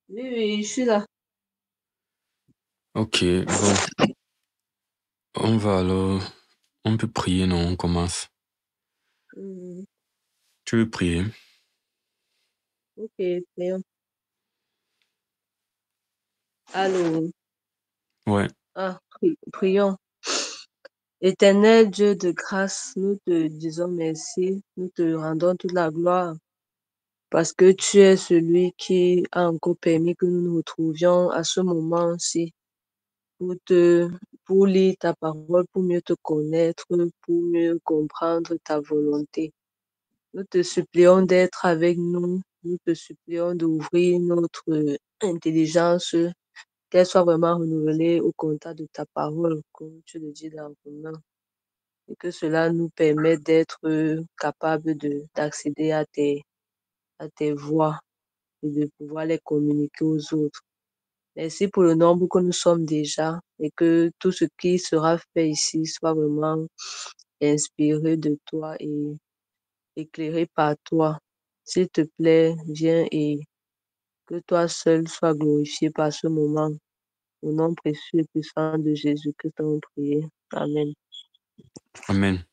Oui, oui, je suis là. Ok, bon, on va alors, on peut prier, non, on commence. Hmm, Tu veux prier? ok, prions. Allô. Ouais, Prions. Éternel Dieu de grâce, nous te disons merci, nous te rendons toute la gloire parce que tu es celui qui a encore permis que nous nous retrouvions à ce moment-ci pour te, pour lire ta parole, pour mieux te connaître, pour mieux comprendre ta volonté. Nous te supplions d'être avec nous. Nous te supplions d'ouvrir notre intelligence, qu'elle soit vraiment renouvelée au contact de ta parole, comme tu le dis dans Romains, et que cela nous permette d'être capables d'accéder à tes voies et de pouvoir les communiquer aux autres. Merci pour le nombre que nous sommes déjà et que tout ce qui sera fait ici soit vraiment inspiré de toi et éclairé par toi. S'il te plaît, viens et que toi seul sois glorifié par ce moment. Au nom précieux et puissant de Jésus-Christ, nous prions. Amen. amen.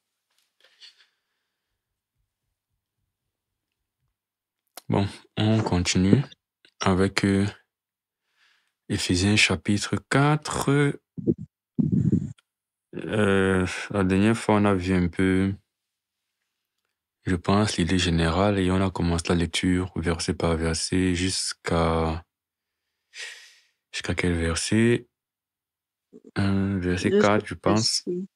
Bon, on continue avec Éphésiens chapitre 4. La dernière fois, on a vu un peu, je pense, l'idée générale et on a commencé la lecture verset par verset jusqu'à quel verset? Verset Juste 4, je pense. merci.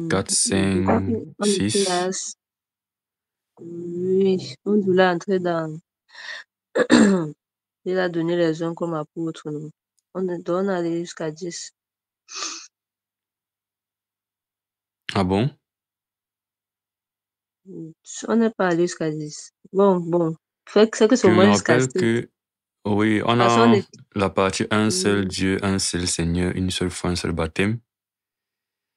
4, Je crois 5, qu'on était 6. oui, on voulait entrer dans. Il a donné les uns comme apôtres, non? On doit aller jusqu'à 10. Ah bon? On n'est pas allé jusqu'à 10. Bon. C'est que c'est Je au me moins jusqu'à rappelle 7. que, oui, on Parce qu'on a est. la partie un seul Hmm, Dieu, un seul Seigneur, une seule foi, un seul baptême. Je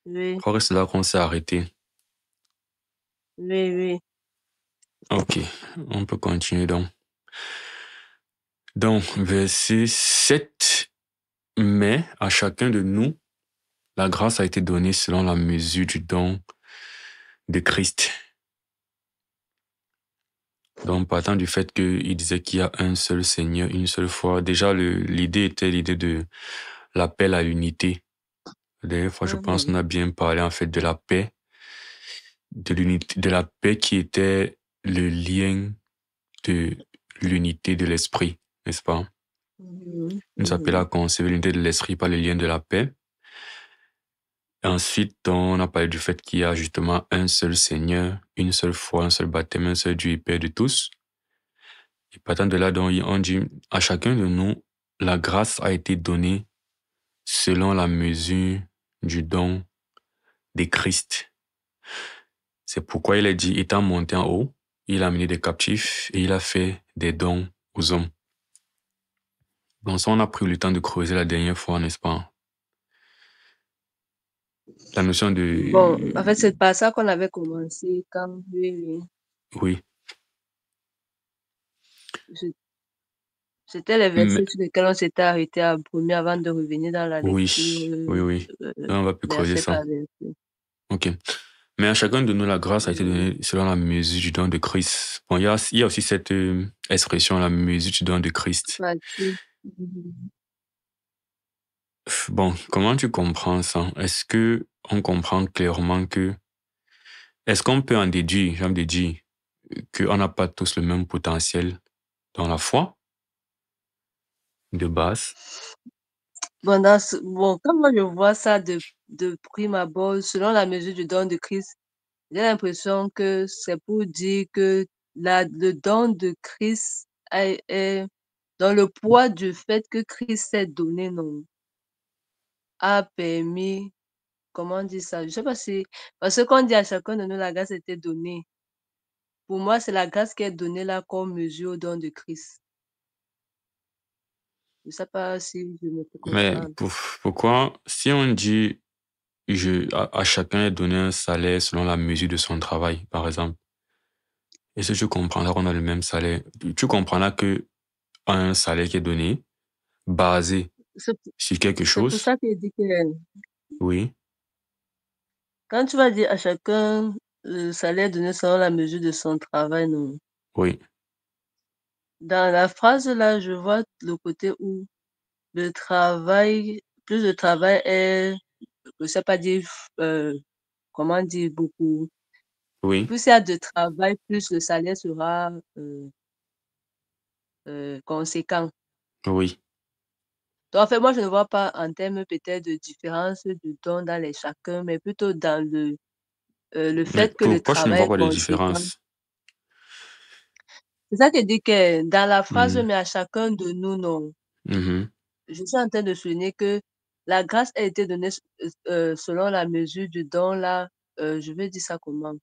oui, crois que c'est là qu'on s'est arrêté. oui. Ok, on peut continuer donc. Donc, verset 7. Mais à chacun de nous, la grâce a été donnée selon la mesure du don de Christ. Donc, partant du fait qu'il disait qu'il y a un seul Seigneur, une seule foi, déjà l'idée était l'idée de l'appel à l'unité. La dernière fois, je pense qu'on Mhm, a bien parlé en fait de la paix, de l'unité, de la paix qui était le lien de l'unité de l'esprit, n'est-ce pas? mhm, Il nous appelle à mhm. concevoir l'unité de l'esprit par le lien de la paix. Et ensuite, on a parlé du fait qu'il y a justement un seul Seigneur, une seule foi, un seul baptême, un seul Dieu et Père de tous. Et partant de là, donc, on dit à chacun de nous, la grâce a été donnée selon la mesure du don de Christ. C'est pourquoi il a dit, étant monté en haut, il a amené des captifs et il a fait des dons aux hommes. Donc ça, on a pris le temps de creuser la dernière fois, n'est-ce pas? La notion Bon, en fait, de... c'est par ça qu'on avait commencé quand, oui. Oui. Je- C'était les Mais, versets sur lesquels on s'était arrêté à premier avant de revenir dans la lecture, oui. On va plus creuser verset ça. par verset. Ok. Mais à chacun de nous, la grâce a été donnée selon la mesure du don de Christ. Bon, il y a aussi cette expression, la mesure du don de Christ. Parti. Bon, comment tu comprends ça? Est-ce que on comprend clairement que, est-ce qu'on peut en déduire, j'aime déduire, qu'on n'a pas tous le même potentiel dans la foi, de base? Bon, comme moi je vois ça de prime abord, selon la mesure du don de Christ, j'ai l'impression que c'est pour dire que le don de Christ est dans le poids du fait que Christ s'est donné, non, a permis, comment on dit ça? Je sais pas si, parce que quand on dit à chacun de nous la grâce était donnée, pour moi, c'est la grâce qui est donnée là comme mesure au don de Christ. Je sais pas si je me fais Mais comprendre. pourquoi, si on dit à chacun est donné un salaire selon la mesure de son travail, par exemple, et si tu comprendras qu'on a le même salaire, tu comprendras que un salaire qui est donné, basé C'est sur quelque c'est pour chose. ça que je dis que Oui, quand tu vas dire à chacun le salaire donné selon la mesure de son travail, non. oui, Dans la phrase là, je vois le côté où le travail, plus le travail est, je sais pas dire, comment dire beaucoup. oui, Plus il y a de travail, plus le salaire sera conséquent. oui. Donc, en fait, moi, je ne vois pas en termes peut-être de différence de don dans les chacun, mais plutôt dans le Mais fait que le pourquoi tu ne vois travail est pas de conséquent. différence? C'est ça que je dis que dans la phrase, Mhm, mais à chacun de nous, non. mhm. Je suis en train de souligner que la grâce a été donnée selon la mesure du don là. Je vais dire ça comment?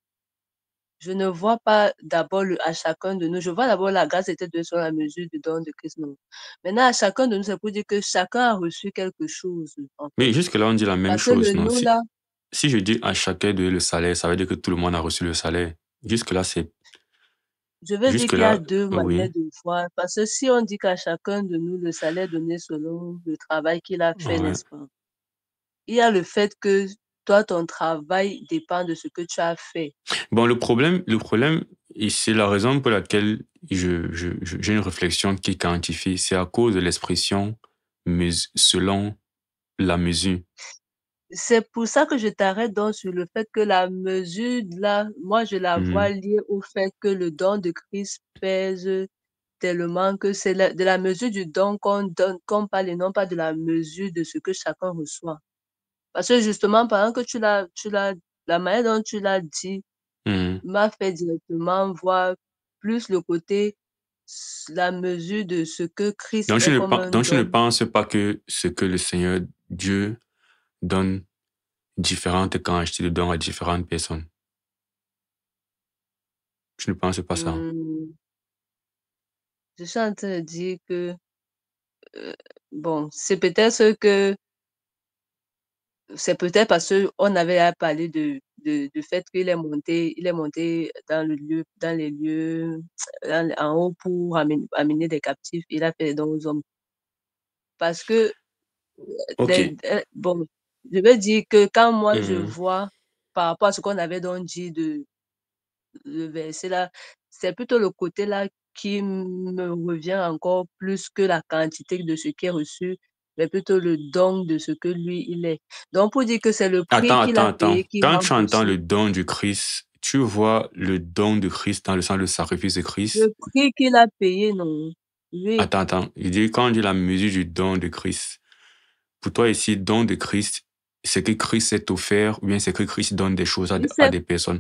Je ne vois pas d'abord à chacun de nous. Je vois d'abord la grâce était donnée selon la mesure du don de Christ. Non. Maintenant, à chacun de nous, c'est pour dire que chacun a reçu quelque chose, en Mais fait. jusque-là, on dit la même Parce que le chose, non? nous là, Si je dis à chacun de le salaire, ça veut dire que tout le monde a reçu le salaire. Jusque-là, c'est... je veux dire qu'il y a Jusque-là, deux manières oui. de voir. Parce que si on dit qu'à chacun de nous, le salaire donné selon le travail qu'il a fait, Ouais. n'est-ce pas? Il y a le fait que toi, ton travail dépend de ce que tu as fait. Bon, le problème, et c'est la raison pour laquelle j'ai une réflexion qui quantifie, c'est à cause de l'expression selon la mesure. C'est pour ça que je t'arrête donc sur le fait que la mesure, là, moi, je la vois Mhm, liée au fait que le don de Christ pèse tellement que c'est de la mesure du don qu'on donne, qu'on parle et non pas de la mesure de ce que chacun reçoit. Parce que justement, pendant que la manière dont tu l'as dit mhm. m'a fait directement voir plus le côté, la mesure de ce que Christ est comme un Donc je ne don. pense pas que ce que le Seigneur Dieu donne différentes quantités de dons à différentes personnes. Je ne pense pas ça. Hmm, je suis en train de dire que bon, c'est peut-être parce qu'on avait à parler du fait il est monté dans les lieux en haut pour amener des captifs. Il a fait des dons aux hommes. Parce que, Ok. bon, je veux dire que quand moi je Mhm. vois par rapport à ce qu'on avait donc dit le verset là, c'est plutôt le côté là qui me revient encore plus que la quantité de ce qui est reçu, mais plutôt le don de ce que lui, il est. Donc, pour dire que c'est le prix qu'il a Attends. payé qui Quand rend tu entends le possible. don du Christ, tu vois le don de Christ dans le sens du sacrifice de Christ. Le prix qu'il a payé, non. Oui, Attends. Il dit, quand on dit la mesure du don de Christ, pour toi ici, don de Christ, c'est que Christ s'est offert ou bien c'est que Christ donne des choses il à s'est, des personnes.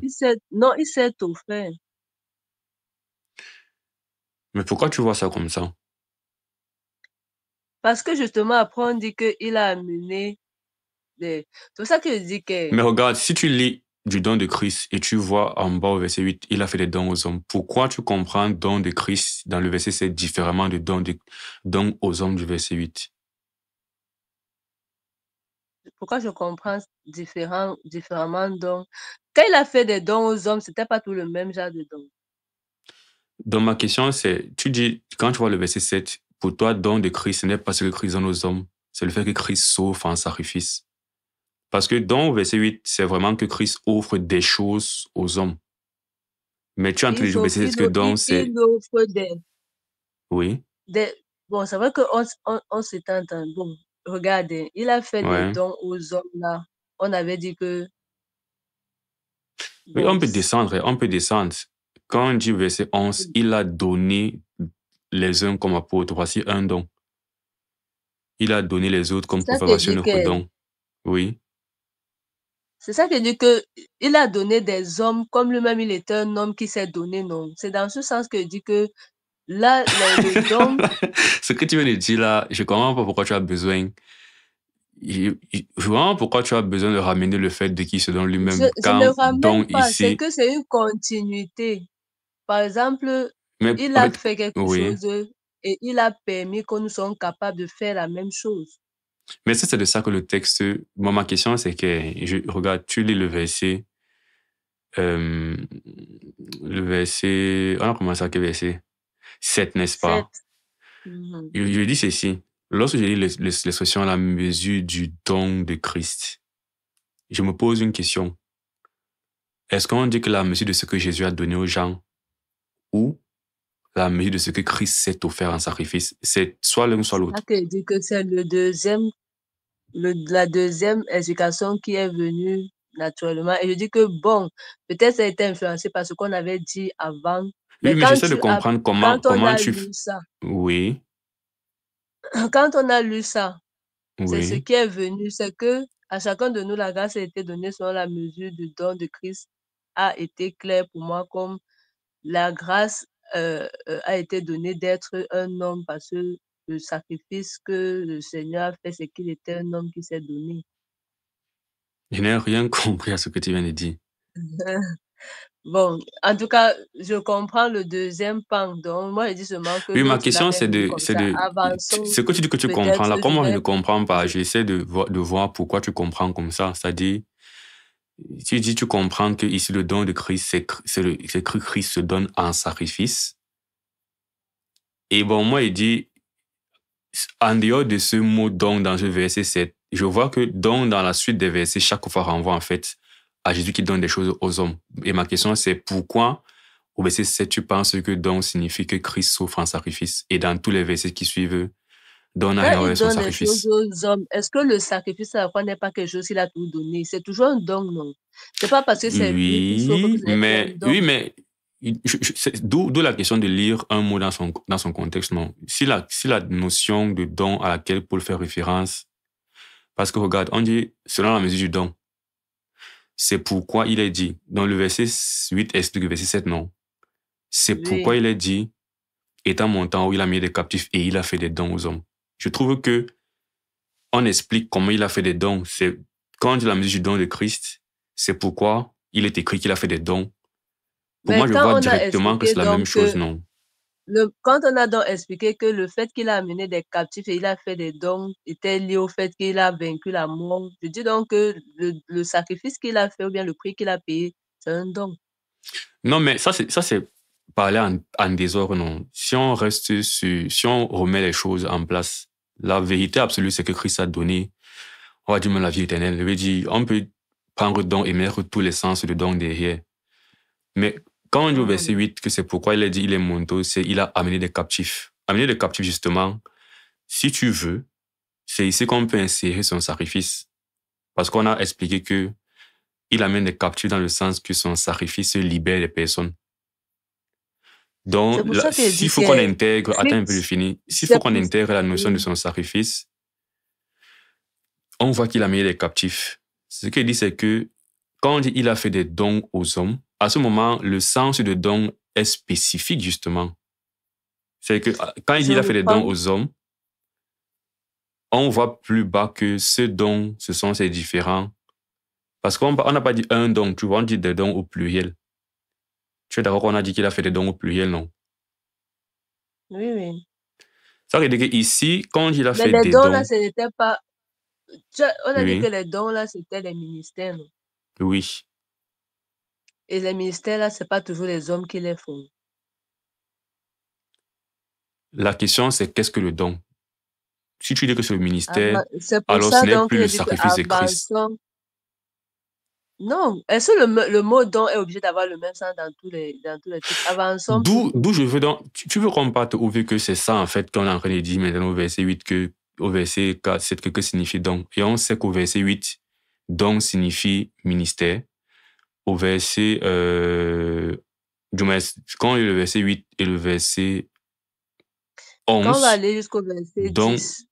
non, il s'est offert. Mais pourquoi tu vois ça comme ça? Parce que justement, après, on dit qu'il a amené des. C'est pour ça que je dis que Mais regarde, si tu lis du don de Christ et tu vois en bas au verset 8, il a fait des dons aux hommes. Pourquoi tu comprends don de Christ dans le verset 7 différemment de don aux hommes du verset 8? pourquoi je comprends différemment. Donc, quand il a fait des dons aux hommes, c'était pas tout le même genre de dons. Donc ma question c'est, tu dis, quand tu vois le verset 7, pour toi, don de Christ, ce n'est pas ce que Christ donne aux hommes, c'est le fait que Christ s'offre en sacrifice. Parce que dans le verset 8, c'est vraiment que Christ offre des choses aux hommes. Mais tu es en train de dire au verset 7 que don, Il c'est... offre Oui, des. Bon, c'est vrai on s'étend. Bon, regardez, il a fait des ouais. dons aux hommes là. On avait dit que, Oui, bon, on peut descendre. Quand on dit verset 11, il a donné les uns comme apôtres. Voici un don. Il a donné les autres c'est comme ça que prophètes, un dit autre que, don. Oui. c'est ça que dit que il a donné des hommes comme lui-même il était un homme qui s'est donné, non. C'est dans ce sens que dit que là, le don, Ce que tu viens de dire là, je comprends pas pourquoi tu as besoin. Vraiment, pourquoi tu as besoin de ramener le fait de qui se donne lui-même je ne quand ramène don pas, c'est ici. que c'est une continuité. Par exemple, Mais il en a fait, fait quelque oui. chose et il a permis que nous soyons capables de faire la même chose. Mais ça, c'est de ça que le texte. Moi, ma question, c'est que regarde, tu lis euh, le verset, on a commencé à quel verset? 7, n'est-ce pas? Certes, Mhm. Je dis ceci. Lorsque j'ai lu l'expression la mesure du don de Christ, je me pose une question. Est-ce qu'on dit que la mesure de ce que Jésus a donné aux gens ou la mesure de ce que Christ s'est offert en sacrifice? C'est soit l'un, soit C'est là l'autre. que je dis que c'est la deuxième éducation qui est venue naturellement. Et je dis que bon, peut-être ça a été influencé par ce qu'on avait dit avant. Oui, Mais mais j'essaie de comprendre quand on comment a tu... lu ça, Oui, quand on a lu ça, c'est ce oui. qui est venu, c'est que à chacun de nous, la grâce a été donnée selon la mesure du don de Christ a été clair pour moi comme la grâce a été donnée d'être un homme parce que le sacrifice que le Seigneur a fait, c'est qu'il était un homme qui s'est donné. Je n'ai rien compris à ce que tu viens de dire. Bon, en tout cas, je comprends le deuxième pan. Donc, moi, je dis seulement que Oui, ma l'autre là question, m'est venu comme ça. ce Avançons. que tu dis que tu comprends Peut-être, là, je comment je vais. ne comprends pas? J'essaie de voir pourquoi tu comprends comme ça. C'est-à-dire, tu dis, tu comprends que ici, le don de Christ, c'est que Christ se donne en sacrifice. Et bon, moi, il dit, en dehors de ce mot don dans le verset 7, je vois que don dans la suite des versets, chaque fois renvoie en fait à Jésus qui donne des choses aux hommes. Et ma question, c'est pourquoi au verset 7, tu penses que don signifie que Christ souffre en sacrifice? Et dans tous les versets qui suivent, don n'a Quand rien il avec son donne des choses sacrifice. aux hommes, est-ce que le sacrifice à la croix n'est pas quelque chose qu'il a tout donné? C'est toujours un don, non? C'est pas parce que c'est lui qui sauve que ce n'est plus un Oui, don. mais d'où la question de lire un mot dans son contexte, non. Si la notion de don à laquelle Paul fait référence, parce que regarde, on dit selon la mesure du don, c'est pourquoi il est dit, dans le verset 8 explique le verset 7, non. C'est pourquoi Oui. il est dit, étant montant où il a mis des captifs et il a fait des dons aux hommes. Je trouve que on explique comment il a fait des dons. C'est quand on dit la mesure du don de Christ, c'est pourquoi il est écrit qu'il a fait des dons. Pour Mais moi, je quand vois on a directement que expliqué c'est la même donc chose, que non. quand on a donc expliqué que le fait qu'il a amené des captifs et il a fait des dons était lié au fait qu'il a vaincu la mort, je dis donc que le sacrifice qu'il a fait ou bien le prix qu'il a payé, c'est un don. Non, mais ça c'est parler en désordre, non. Si on remet les choses en place, la vérité absolue, c'est que Christ a donné, on va dire même la vie éternelle. Je veux dire, on peut prendre don et mettre tous les sens de don derrière. Mais quand on dit au verset Mhm. 8 que c'est pourquoi il a dit il est monté, c'est il a amené des captifs. Amener des captifs, justement, si tu veux, c'est ici qu'on peut insérer son sacrifice. Parce qu'on a expliqué que il amène des captifs dans le sens que son sacrifice libère les personnes. C'est Donc, pour ça que je s'il dis faut qu'on que intègre, attends un peu, je Christ, finis. S'il faut c'est qu'on pour... intègre la notion de Oui. son sacrifice, on voit qu'il a mis des captifs. Ce qu'il dit, c'est que quand on dit il a fait des dons aux hommes, à ce moment, le sens de don est spécifique, justement. C'est que quand il dit Je il a fait des dons reprends. aux hommes, on voit plus bas que ce don, ce sont ces différents. Parce qu'on n'a pas dit un don, tu vois, on dit des dons au pluriel. Tu es d'accord qu'on a dit qu'il a fait des dons au pluriel, non? Oui, oui. Ça veut dire qu'ici, quand il a Mais fait les des dons là, dons, ce n'était pas... On a dit que oui, les dons là, c'était les ministères, non? oui. Et les ministères là, c'est pas toujours les hommes qui les font. La question, c'est qu'est-ce que le don? Si tu dis que c'est le ministère, C'est pour alors ce ça n'est donc plus que le je dis que sacrifice de Christ. avançons. Non, est-ce que le mot don est obligé d'avoir le même sens dans tous les trucs? Avançons plutôt. D'où je veux donc, tu veux qu'on parte au vu que c'est ça, en fait, qu'on est en train de dire maintenant au verset 8 au verset 4, 7, que signifie don. Et on sait qu'au verset 8, don signifie ministère. Au verset, du moins, quand le verset 8 et le verset Quand on va 11, aller jusqu'au verset don, 10,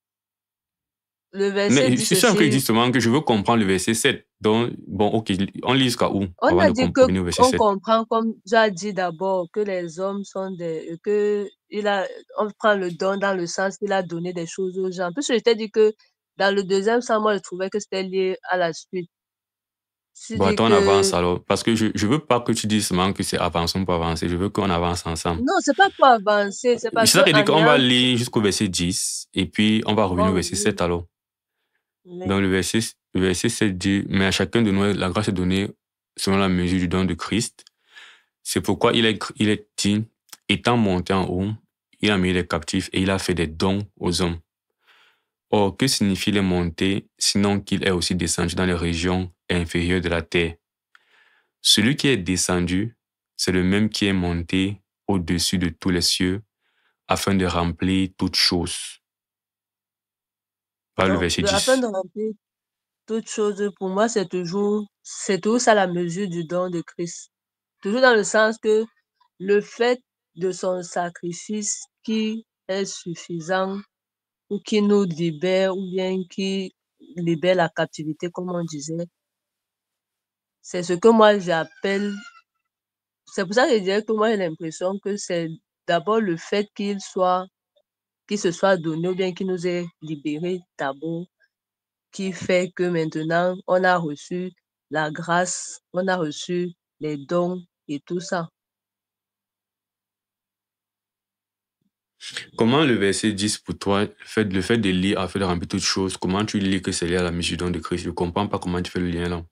le verset mais dit c'est ça que je dis ceci. justement que je veux comprendre le verset 7. Donc, bon, ok, on lit jusqu'à où On avant a de dit que revenir au verset on 7. comprend, comme j'ai dit d'abord, que les hommes sont on prend le don dans le sens qu'il a donné des choses aux gens. Puis je t'ai dit que dans le deuxième sens, moi, je trouvais que c'était lié à la suite. Je Bon, dis attends, on avance que alors. Parce que je veux pas que tu dises seulement que c'est avançons pour avancer. Je veux qu'on avance ensemble. non, c'est pas pour avancer, c'est C'est parce que ça qui dit en qu'on va ayant, lire jusqu'au verset 10 et puis on va revenir au bon, verset 7 alors. oui. Donc le verset 7 dit, mais à chacun de nous, la grâce est donnée selon la mesure du don de Christ. C'est pourquoi il est dit, étant monté en haut, il a amené des captifs et il a fait des dons aux hommes. Or, que signifie les montées, sinon qu'il est aussi descendu dans les régions inférieures de la terre? Celui qui est descendu, c'est le même qui est monté au-dessus de tous les cieux, afin de remplir toutes choses. Par le Non, verset afin 10. de remplir toute chose, pour moi, c'est toujours ça la mesure du don de Christ. Toujours dans le sens que le fait de son sacrifice qui est suffisant ou qui nous libère ou bien qui libère la captivité, comme on disait, c'est ce que moi j'appelle. C'est pour ça que je dirais que moi j'ai l'impression que c'est d'abord le fait qu'il se soit donné ou bien qu'il nous ait libérés d'abord qui fait que maintenant on a reçu la grâce, on a reçu les dons et tout ça. Comment le verset 10 pour toi, le fait de lire afin de remplir toutes choses, comment tu lis que c'est lié à la mission du don de Christ? Je ne comprends pas comment tu fais le lien là.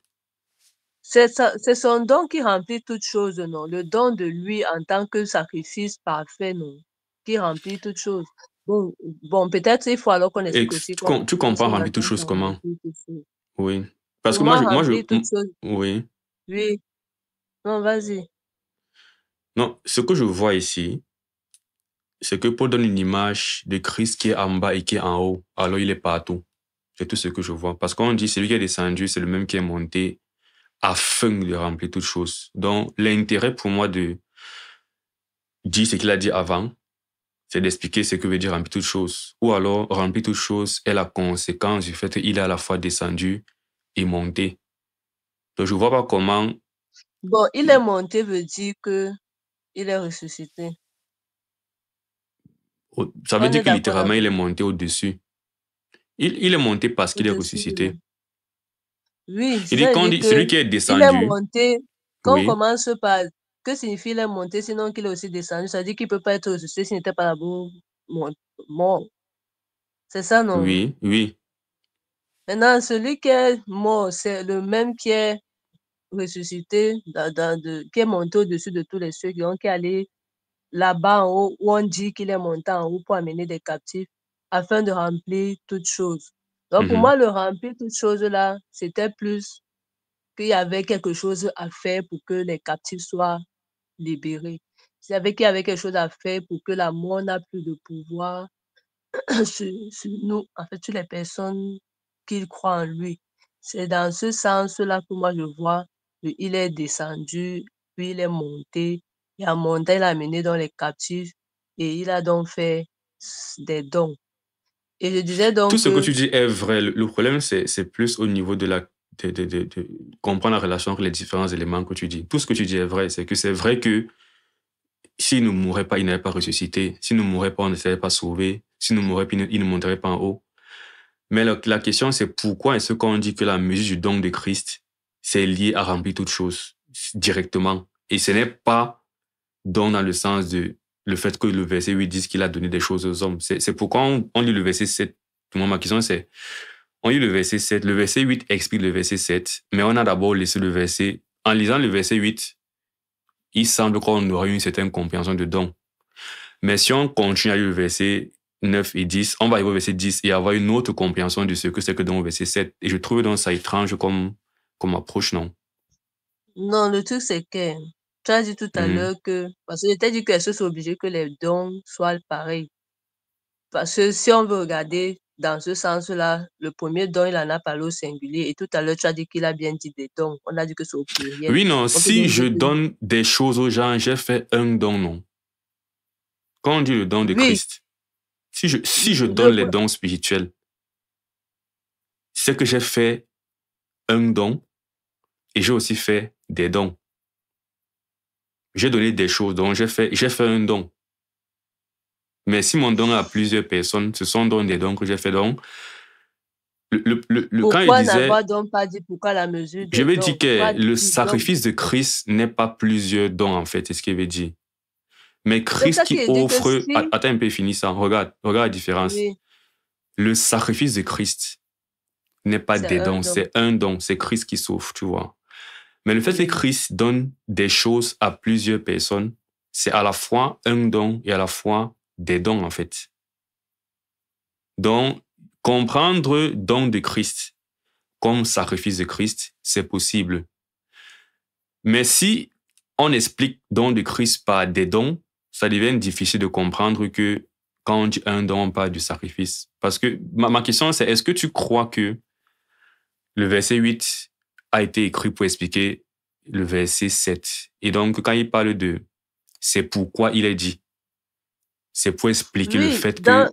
C'est son don qui remplit toutes choses, non? Le don de lui en tant que sacrifice parfait, non? Qui remplit toutes choses. Bon, peut-être il faut alors qu'on Et explique aussi comment tu est-ce comprends qu'on remplir toutes entend choses par comment? remplir toutes choses. Oui. Parce Pour que moi, remplir toutes choses, oui. oui. Non, vas-y. Non, ce que je vois ici, c'est que Paul donne une image de Christ qui est en bas et qui est en haut. Alors il est partout. C'est tout ce que je vois. Parce qu'on dit, celui qui est descendu, c'est le même qui est monté afin de remplir toutes choses. Donc, l'intérêt pour moi de dire ce qu'il a dit avant, c'est d'expliquer ce que veut dire remplir toutes choses. Ou alors, remplir toutes choses est la conséquence du fait qu'il est à la fois descendu et monté. Donc, je ne vois pas comment... Bon, il est monté veut dire que il est ressuscité. Ça veut On dire est que d'accord littéralement, il est là-dessus. monté au-dessus. Il est monté parce qu'il est Au-dessus de ressuscité. Oui, Il c'est ça, dit, je quand on dis dit que celui qui est il est descendu, monté. Quand on oui, commence par que signifie il est monté, sinon qu'il est aussi descendu, ça veut dire qu'il ne peut pas être ressuscité s'il n'était pas là-bas mort. C'est ça, non? oui, oui. Maintenant, celui qui est mort, c'est le même qui est ressuscité, qui est monté au-dessus de tous les cieux, qui est allé là-bas en haut, où on dit qu'il est monté en haut pour amener des captifs, afin de remplir toutes choses. Donc, pour Mhm. moi, le remplir toutes choses là, c'était plus qu'il y avait quelque chose à faire pour que les captifs soient libérés. Qu'il y avait quelque chose à faire pour que la mort n'a plus de pouvoir sur nous, en fait, sur les personnes qui croient en lui. C'est dans ce sens-là que moi je vois qu'il est descendu, puis il est monté. Il a monté, il a amené dans les captifs et il a donc fait des dons. Et je disais Tout donc ce que que tu dis est vrai. Le problème, c'est plus au niveau de de comprendre la relation entre les différents éléments que tu dis. Tout ce que tu dis est vrai. C'est que c'est vrai que s'il ne mourait pas, il n'avait pas ressuscité. S'il ne mourait pas, on ne serait pas sauvé. S'il ne mourait pas, il ne monterait pas en haut. Mais la question, c'est pourquoi est-ce qu'on dit que la mesure du don de Christ, c'est lié à remplir toutes choses directement. Et ce n'est pas don dans le sens de le fait que le verset 8 dise qu'il a donné des choses aux hommes. C'est pourquoi on lit le verset 7. Moi, ma question, c'est on lit le verset 7. Le verset 8 explique le verset 7, mais on a d'abord laissé le verset. En lisant le verset 8, il semble qu'on aurait une certaine compréhension de don. Mais si on continue à lire le verset 9 et 10, on va arriver au verset 10 et avoir une autre compréhension de ce que c'est que dans le verset 7. Et je trouve donc ça étrange comme approche, non? non, le truc c'est que tu as dit tout à Mhm. l'heure que, parce que je t'ai dit que c'est obligé que les dons soient pareils. Parce que si on veut regarder dans ce sens-là, le premier don, il en a parlé au singulier. Et tout à l'heure, tu as dit qu'il a bien dit des dons. On a dit que c'est au pluriel. Oui, non, On peut si donc je dire que donne des choses aux gens, j'ai fait un don, non. Quand on dit le don de oui, Christ, si je donne les le- dons spirituels, c'est que j'ai fait un don et j'ai aussi fait des dons. J'ai donné des choses, donc j'ai fait un don. Mais si mon don est à plusieurs personnes, ce sont donc des dons que j'ai fait. Donc, quand il pourquoi disait, n'avoir donc pas dit pourquoi la mesure je des vais dire dons? Pourquoi que le du don? sacrifice de Christ n'est pas plusieurs dons, en fait, c'est ce qu'il veut dire. Mais C'est pour Christ ça qui qu'il dit que offre, si, attends un peu, fini ça, regarde la différence. oui, Le sacrifice de Christ n'est pas c'est des un dons, don. c'est un don, c'est Christ qui sauve, tu vois. Mais le fait que Oui. Christ donne des choses à plusieurs personnes, c'est à la fois un don et à la fois des dons, en fait. Donc, comprendre don de Christ comme sacrifice de Christ, c'est possible. Mais si on explique don de Christ par des dons, ça devient difficile de comprendre que quand on dit un don, on parle du sacrifice. Parce que ma question, c'est est-ce que tu crois que le verset 8 a été écrit pour expliquer le verset 7? Et donc, quand il parle de c'est pourquoi il est dit, c'est pour expliquer le Oui, fait que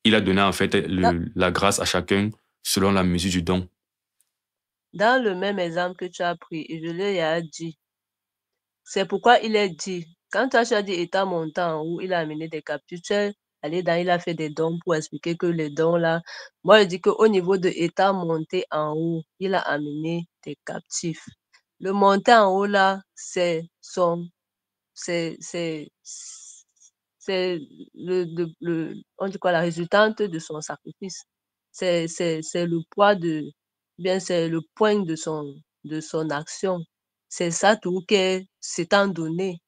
il a donné en fait la grâce à chacun selon la mesure du don. dans le même exemple que tu as pris, et je l'ai dit, c'est pourquoi il est dit, quand tu as dit étant montant en haut, il a amené des captifs, tu es allé dans, il a fait des dons pour expliquer que les dons là, moi je dis qu'au niveau de étant monté en haut, il a amené des captifs. Le monté en haut là, c'est c'est c'est on dit quoi, la résultante de son sacrifice. C'est le poids bien c'est le point de son action. C'est ça tout que s'étant donné.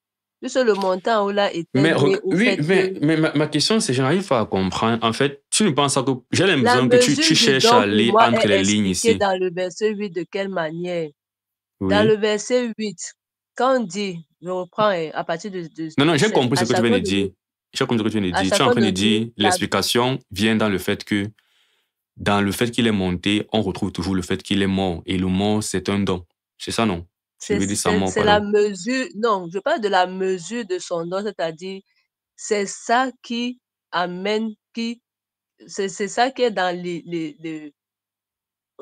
Puisque le montant en haut là était Mais lié au oui, fait que mais ma question, c'est, je n'arrive pas à comprendre. En fait, tu ne penses pas que j'ai la l'impression que tu mesure du cherches à don pour aller moi entre est les lignes expliquée ici. dans le verset 8 de quelle manière? Dans le Oui. verset 8, quand on dit, je reprends à partir Non, non, du j'ai 7, compris ce à que tu viens de chacun de nous, dire. J'ai compris ce que tu viens de à dire. Tu es en chacun train de de nous, dire l'explication vient dans le fait que dans le fait qu'il est monté, on retrouve toujours le fait qu'il est mort. Et le mort, c'est un don. C'est ça, non? Je veux dire sans mort, c'est la pardon. mesure, non, je parle de la mesure de son don, c'est-à-dire, c'est ça qui amène, c'est ça qui est dans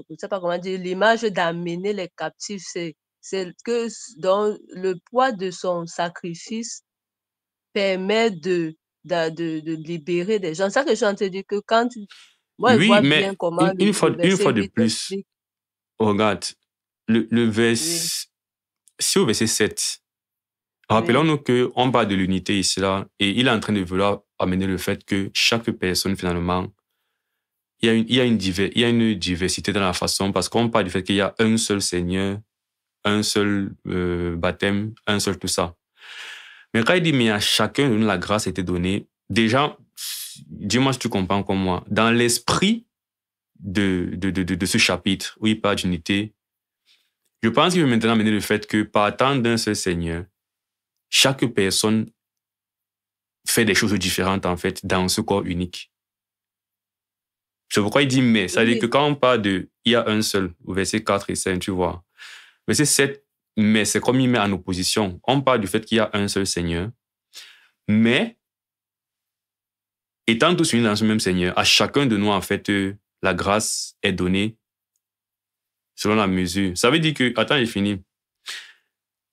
je sais pas comment dire, l'image d'amener les captifs, c'est que dans le poids de son sacrifice permet de libérer des gens. C'est ça que je suis en train de dire que moi, je Oui, vois bien mais comment le une verset fois de 8 plus, explique, regarde, le oui, verset, si au verset 7, oui. rappelons-nous qu'on parle de l'unité ici, là, et il est en train de vouloir amener le fait que chaque personne, finalement, il y a une diversité dans la façon, parce qu'on parle du fait qu'il y a un seul Seigneur, un seul baptême, un seul tout ça. Mais quand il dit, mais à chacun de nous, la grâce a été donnée, déjà, dis-moi si tu comprends comme moi, dans l'esprit de ce chapitre où il parle d'unité, je pense qu'il veut maintenant amener le fait que partant d'un seul Seigneur, chaque personne fait des choses différentes, en fait, dans ce corps unique. C'est pourquoi il dit mais. Ça veut dire que Oui, quand on parle de il y a un seul, au verset 4 et 5, tu vois. Verset 7, mais c'est comme il met en opposition. On parle du fait qu'il y a un seul Seigneur, mais étant tous unis dans ce même Seigneur, à chacun de nous, en fait, la grâce est donnée selon la mesure. Ça veut dire que, attends, j'ai fini.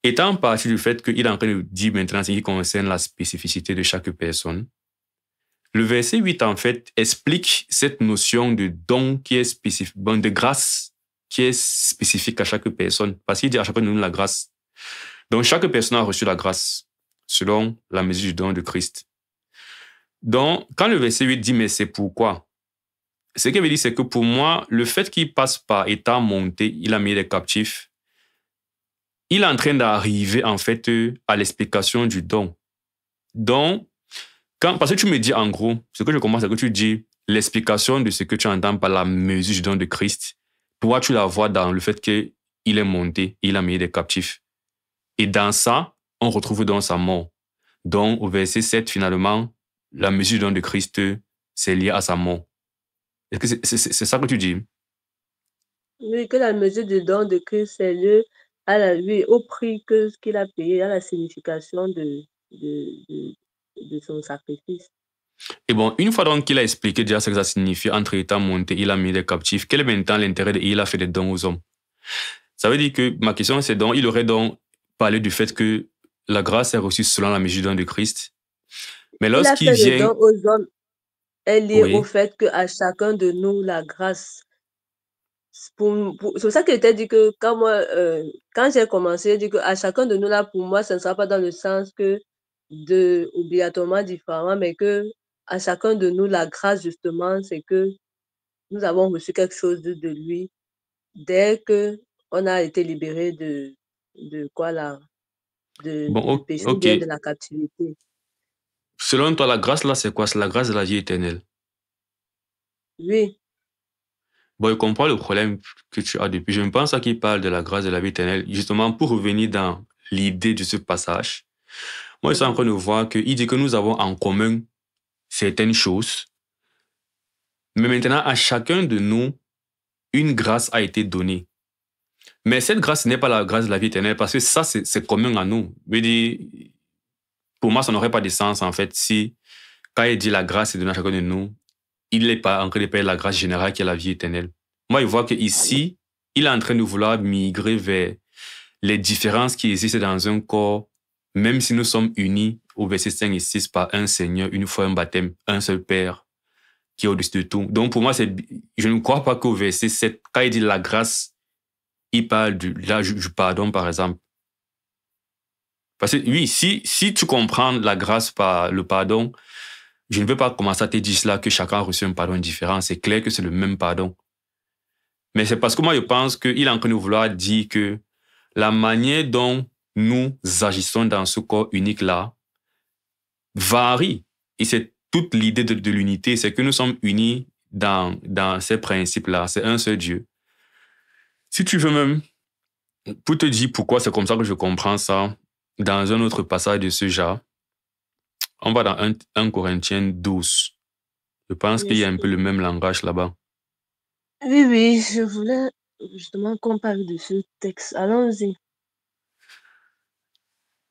Étant parti du fait qu'il est en train de dire maintenant ce qui concerne la spécificité de chaque personne, le verset 8, en fait, explique cette notion de don qui est spécifique, bon, de grâce qui est spécifique à chaque personne. Parce qu'il dit à chacun de nous la grâce. Donc, chaque personne a reçu la grâce selon la mesure du don de Christ. Donc, quand le verset 8 dit, mais c'est pourquoi, ce qu'il veut dire, c'est que pour moi, le fait qu'il passe par état monté, il a mis les captifs, il est en train d'arriver, en fait, à l'explication du don. Donc, parce que tu me dis en gros, ce que je commence, c'est que tu dis l'explication de ce que tu entends par la mesure du don de Christ. Toi, tu la vois dans le fait qu'il est monté, il a mis des captifs. Et dans ça, on retrouve dans sa mort. Donc, au verset 7, finalement, la mesure du don de Christ, c'est lié à sa mort. Est-ce que c'est ça que tu dis? oui, que la mesure du don de Christ est lieu oui, au prix que ce qu'il a payé, à la signification de son sacrifice. Et bon, une fois donc qu'il a expliqué déjà ce que ça signifie entre étant monté, il a mis des captifs, quel est maintenant l'intérêt de il a fait des dons aux hommes? Ça veut dire que ma question, c'est donc, il aurait donc parlé du fait que la grâce est reçue selon la mesure du don de Christ. Mais Il a lorsqu'il fait le vient, don aux hommes est lié au oui, fait qu'à chacun de nous, la grâce. C'est pour ça que je t'ai dit que quand j'ai commencé, j'ai dit qu'à chacun de nous, là, pour moi, ce ne sera pas dans le sens que obligatoirement différent, mais que à chacun de nous, la grâce, justement, c'est que nous avons reçu quelque chose de lui dès que on a été libéré de quoi là, bon, du péché ou ok, bien de la captivité. selon toi, la grâce là, c'est quoi? C'est la grâce de la vie éternelle. Oui. Bon, je comprends le problème que tu as depuis. Je ne pense pas qu'il parle de la grâce de la vie éternelle. Justement, pour revenir dans l'idée de ce passage, moi, je suis en train Mhm. de voir qu'il dit que nous avons en commun certaines choses, mais maintenant, à chacun de nous, une grâce a été donnée. Mais cette grâce n'est pas la grâce de la vie éternelle parce que ça, c'est commun à nous. Je veux dire, pour moi, ça n'aurait pas de sens, en fait, si, quand il dit la grâce est donnée à chacun de nous, il n'est pas en train de payer la grâce générale qui est la vie éternelle. Moi, je vois qu'ici, il est en train de vouloir migrer vers les différences qui existent dans un corps, même si nous sommes unis au verset 5 et 6 par un Seigneur, une fois un baptême, un seul Père qui est au-dessus de tout. Donc pour moi, je ne crois pas qu'au verset 7, quand il dit la grâce, il parle du pardon, par exemple. Parce que oui, si tu comprends la grâce par le pardon, je ne veux pas commencer à te dire cela que chacun a reçu un pardon différent. C'est clair que c'est le même pardon. Mais c'est parce que moi, je pense qu'il est en train de vouloir dire que la manière dont nous agissons dans ce corps unique-là varie. Et c'est toute l'idée de l'unité, c'est que nous sommes unis dans ces principes-là. C'est un seul Dieu. Si tu veux même, pour te dire pourquoi c'est comme ça que je comprends ça, dans un autre passage de ce genre, on va dans 1 Corinthiens 12. Je pense qu'il y a Yes. un peu le même langage là-bas. Oui, oui, je voulais justement qu'on parle de ce texte. Allons-y.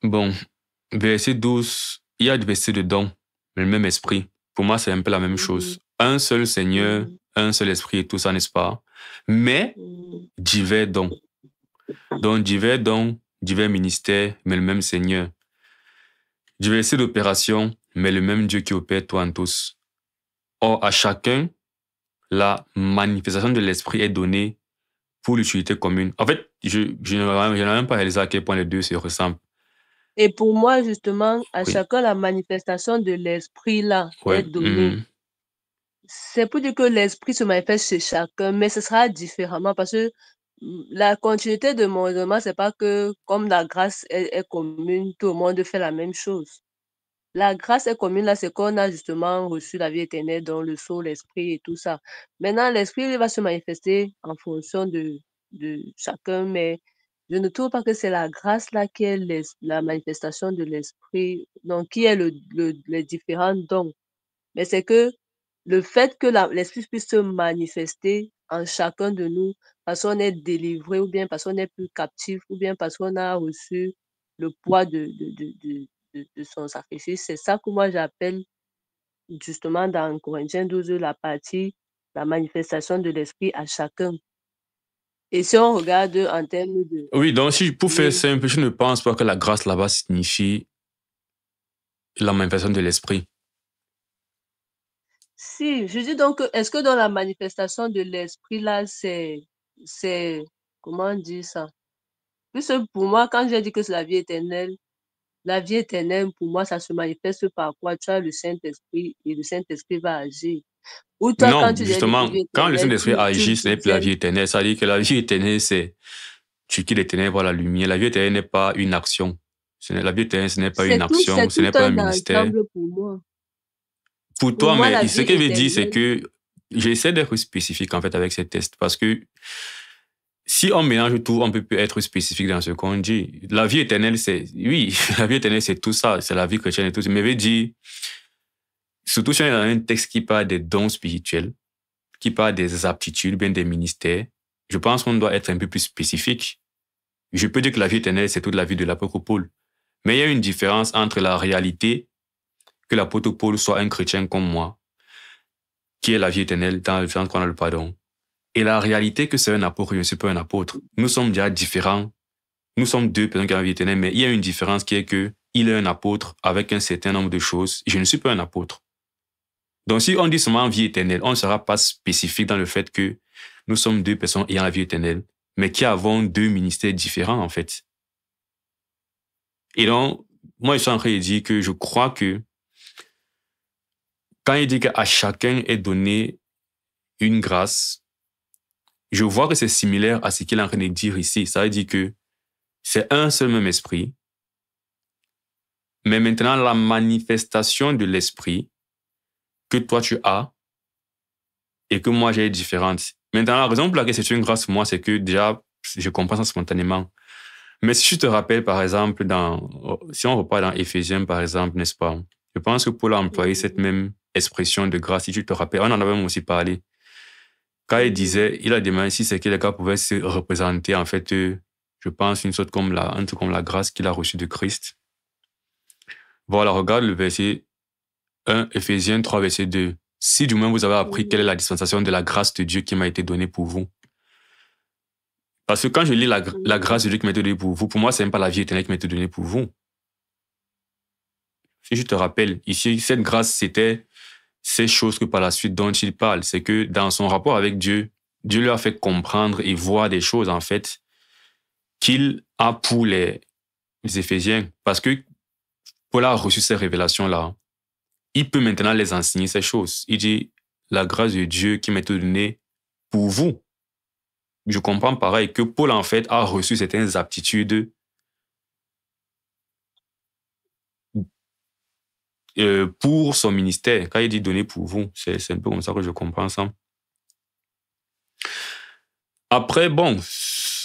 Bon, verset 12, il y a des versets dedans, mais le même esprit. Pour moi, c'est un peu la même chose. Mhm, Un seul Seigneur, mhm, un seul esprit et tout ça, n'est-ce pas? Mais mhm. divers dons. Donc, divers dons, divers ministères, mais le même Seigneur. Diversité d'opérations, mais le même Dieu qui opère tout en tous. Or, à chacun, la manifestation de l'esprit est donnée pour l'utilité commune. En fait, je n'ai même pas réalisé à quel point les deux se ressemblent. Et pour moi, justement, à Oui, chacun, la manifestation de l'esprit là est ouais. donnée. C'est pour dire que l'esprit se manifeste chez chacun, mais ce sera différemment parce que la continuité de mon raisonnement, c'est pas que comme la grâce est commune, tout le monde fait la même chose. La grâce est commune, là, c'est qu'on a justement reçu la vie éternelle dans le sceau, l'esprit et tout ça. Maintenant, l'esprit, il va se manifester en fonction de chacun, mais je ne trouve pas que c'est la grâce là qui est la manifestation de l'esprit, donc qui est les différents dons. Mais c'est que le fait que l'esprit puisse se manifester en chacun de nous, parce qu'on est délivré, ou bien parce qu'on est plus captif, ou bien parce qu'on a reçu le poids de son sacrifice. C'est ça que moi j'appelle justement dans Corinthiens 12 la partie, la manifestation de l'esprit à chacun. Et si on regarde en termes de... Oui, donc si pour faire Oui. simple, je ne pense pas que la grâce là-bas signifie la manifestation de l'esprit. Si, je dis donc, est-ce que dans la manifestation de l'esprit là, c'est, comment on dit ça? Puisque pour moi, quand j'ai dit que c'est la vie éternelle, pour moi, ça se manifeste par quoi? Tu as le Saint-Esprit et le Saint-Esprit va agir. Ou toi, quand Non, tu dis justement, vie quand le éternelle, Saint-Esprit tu agit, ce n'est plus la vie viens. éternelle. Ça veut dire que la vie éternelle, c'est tu quittes les ténèbres voir la lumière. La vie éternelle n'est pas une action. La vie éternelle, ce n'est pas une C'est action, ce tout n'est pas un un ministère. ensemble pour moi. Pour Pour toi, moi, mais la ce vie qu'elle veut dire, c'est éternelle, que j'essaie d'être spécifique, en fait, avec ces tests. Parce que si on mélange tout, on peut plus être spécifique dans ce qu'on dit. La vie éternelle, c'est, oui, la vie éternelle, c'est tout ça. C'est la vie chrétienne et tout ça. Mais veut dire, surtout si on est dans un texte qui parle des dons spirituels, qui parle des aptitudes, bien des ministères, je pense qu'on doit être un peu plus spécifique. Je peux dire que la vie éternelle, c'est toute la vie de l'apôtre Paul. Mais il y a une différence entre la réalité que l'apôtre Paul soit un chrétien comme moi, qui est la vie éternelle dans le sens qu'on a le pardon, et la réalité que c'est un apôtre, je ne suis pas un apôtre. Nous sommes déjà différents. Nous sommes deux personnes qui ont la vie éternelle, mais il y a une différence qui est que il est un apôtre avec un certain nombre de choses. Je ne suis pas un apôtre. Donc, si on dit seulement vie éternelle, on ne sera pas spécifique dans le fait que nous sommes deux personnes ayant la vie éternelle, mais qui avons deux ministères différents, en fait. Et donc, moi, je suis en train de dire que je crois que quand il dit qu'à chacun est donné une grâce, je vois que c'est similaire à ce qu'il est en train de dire ici. Ça veut dire que c'est un seul même esprit, Mais maintenant, la manifestation de l'esprit que toi tu as et que moi j'ai est différente. Maintenant, la raison pour laquelle c'est une grâce pour moi, c'est que déjà, je comprends ça spontanément. Mais si je te rappelle, par exemple, si on repart dans Éphésiens, par exemple, n'est-ce pas? Je pense que Paul a employé cette même expression de grâce. Si tu te rappelles, on en avait même aussi parlé. Quand il disait, il a demandé si c'est que les gars pouvaient se représenter, en fait, je pense, un truc comme la grâce qu'il a reçue de Christ. Voilà, regarde le verset 1, Éphésiens 3, verset 2. Si du moins vous avez appris quelle est la dispensation de la grâce de Dieu qui m'a été donnée pour vous. Parce que quand je lis la grâce de Dieu qui m'a été donnée pour vous, pour moi, c'est même pas la vie éternelle qui m'a été donnée pour vous. Si je te rappelle, ici, cette grâce, c'était ces choses que par la suite dont il parle. C'est que dans son rapport avec Dieu, Dieu lui a fait comprendre et voir des choses, en fait, qu'il a pour les Éphésiens. Parce que Paul a reçu ces révélations-là. Il peut maintenant les enseigner, ces choses. Il dit, la grâce de Dieu qui m'a été donnée pour vous. Je comprends pareil que Paul, en fait, a reçu certaines aptitudes pour son ministère. Quand il dit donner pour vous, c'est un peu comme ça que je comprends ça. Après, bon,